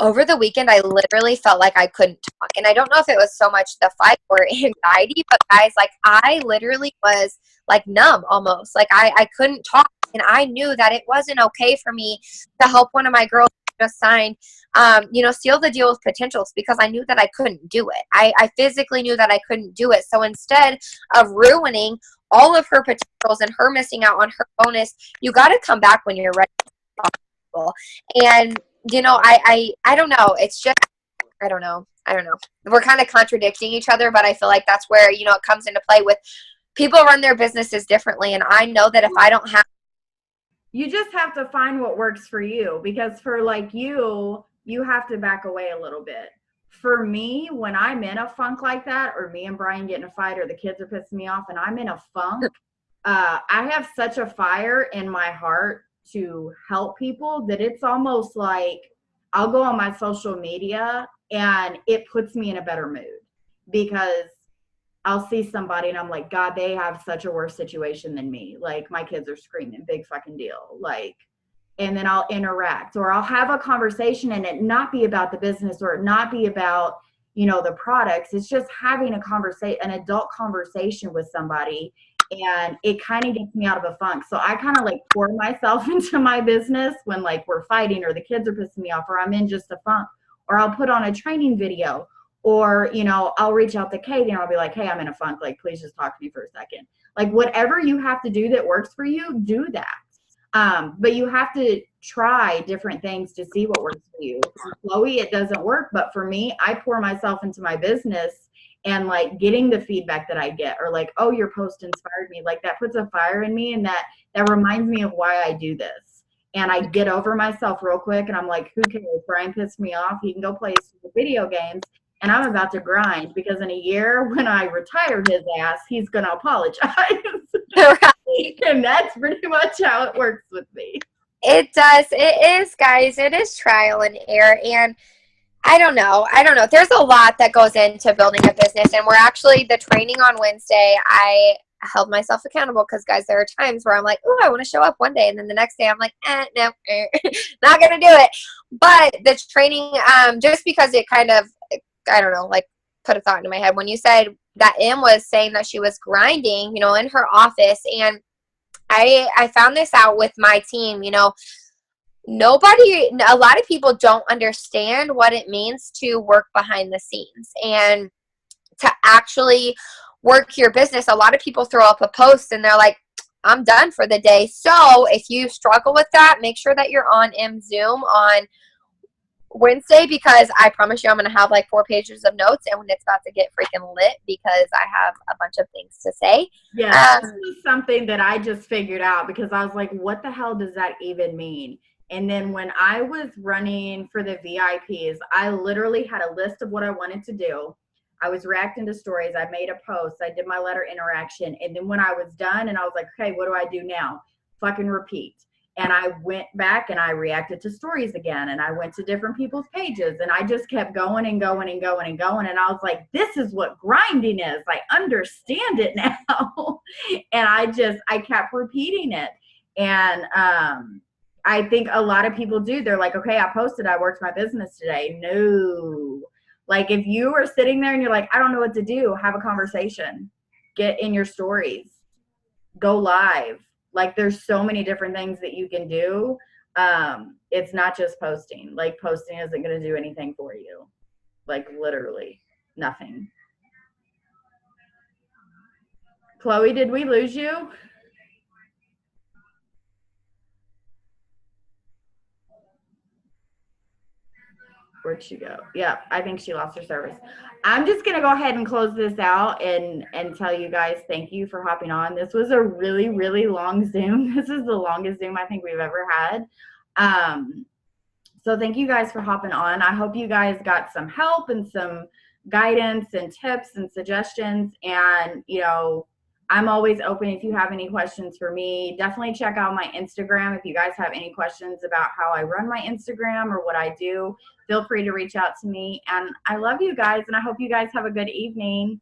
over the weekend, I literally felt like I couldn't talk. And I don't know if it was so much the fight or anxiety, but guys, like I literally was like numb almost. Like I couldn't talk. And I knew that it wasn't okay for me to help one of my girls just signed, seal the deal with potentials, because I knew that I couldn't do it. I physically knew that I couldn't do it. So instead of ruining all of her potentials and her missing out on her bonus, you got to come back when you're ready to talk to people. And I don't know. It's just, I don't know. We're kind of contradicting each other, but I feel like that's where, it comes into play with people run their businesses differently. And I know that if I don't have, you just have to find what works for you, because for like you have to back away a little bit. For me, when I'm in a funk like that, or me and Brian get in a fight, or the kids are pissing me off and I'm in a funk, I have such a fire in my heart to help people that it's almost like I'll go on my social media and it puts me in a better mood, because I'll see somebody and I'm like, God, they have such a worse situation than me. Like, my kids are screaming, big fucking deal. Like, and then I'll interact, or I'll have a conversation and it not be about the business, or it not be about, the products. It's just having an adult conversation with somebody, and it kind of gets me out of a funk. So I kind of like pour myself into my business when like we're fighting, or the kids are pissing me off, or I'm in just a funk, or I'll put on a training video, or, I'll reach out to Katie and I'll be like, hey, I'm in a funk. Like, please just talk to me for a second. Like, whatever you have to do that works for you, do that. But you have to try different things to see what works for you. For Chloe, it doesn't work. But for me, I pour myself into my business, and like getting the feedback that I get, or like, oh, your post inspired me. Like, that puts a fire in me, and that reminds me of why I do this. And I get over myself real quick, and I'm like, who cares? Brian pissed me off. He can go play video games. And I'm about to grind, because in a year when I retire his ass, he's going to apologize. right? And that's pretty much how it works with me. It does. It is, guys. It is trial and error. And I don't know. There's a lot that goes into building a business. And we're actually, the training on Wednesday, I held myself accountable, because, guys, there are times where I'm like, oh, I want to show up one day. And then the next day I'm like, no, not going to do it. But the training, just because it kind of, I don't know, like put a thought into my head when you said that Em was saying that she was grinding, in her office. And I found this out with my team, a lot of people don't understand what it means to work behind the scenes and to actually work your business. A lot of people throw up a post and they're like, I'm done for the day. So if you struggle with that, make sure that you're on Zoom on Wednesday, because I promise you I'm going to have like 4 pages of notes, and when it's about to get freaking lit, because I have a bunch of things to say. Yeah, this is something that I just figured out, because I was like, what the hell does that even mean? And then when I was running for the VIPs, I literally had a list of what I wanted to do. I was reacting to stories. I made a post. I did my letter interaction. And then when I was done and I was like, okay, what do I do now? Fucking repeat. And I went back and I reacted to stories again, and I went to different people's pages, and I just kept going and going and going and going. And I was like, this is what grinding is. I understand it now. And I kept repeating it. And I think a lot of people do. They're like, okay, I posted, I worked my business today. No. Like, if you are sitting there and you're like, I don't know what to do, have a conversation. Get in your stories. Go live. Like, there's so many different things that you can do. It's not just posting. Like, posting isn't going to do anything for you. Like, literally nothing. Chloe, did we lose you? Where'd she go? Yeah, I think she lost her service. I'm just going to go ahead and close this out and tell you guys thank you for hopping on. This was a really, really long Zoom. This is the longest Zoom I think we've ever had. So thank you guys for hopping on. I hope you guys got some help and some guidance and tips and suggestions. And, I'm always open if you have any questions for me. Definitely check out my Instagram. If you guys have any questions about how I run my Instagram or what I do, feel free to reach out to me. And I love you guys, and I hope you guys have a good evening.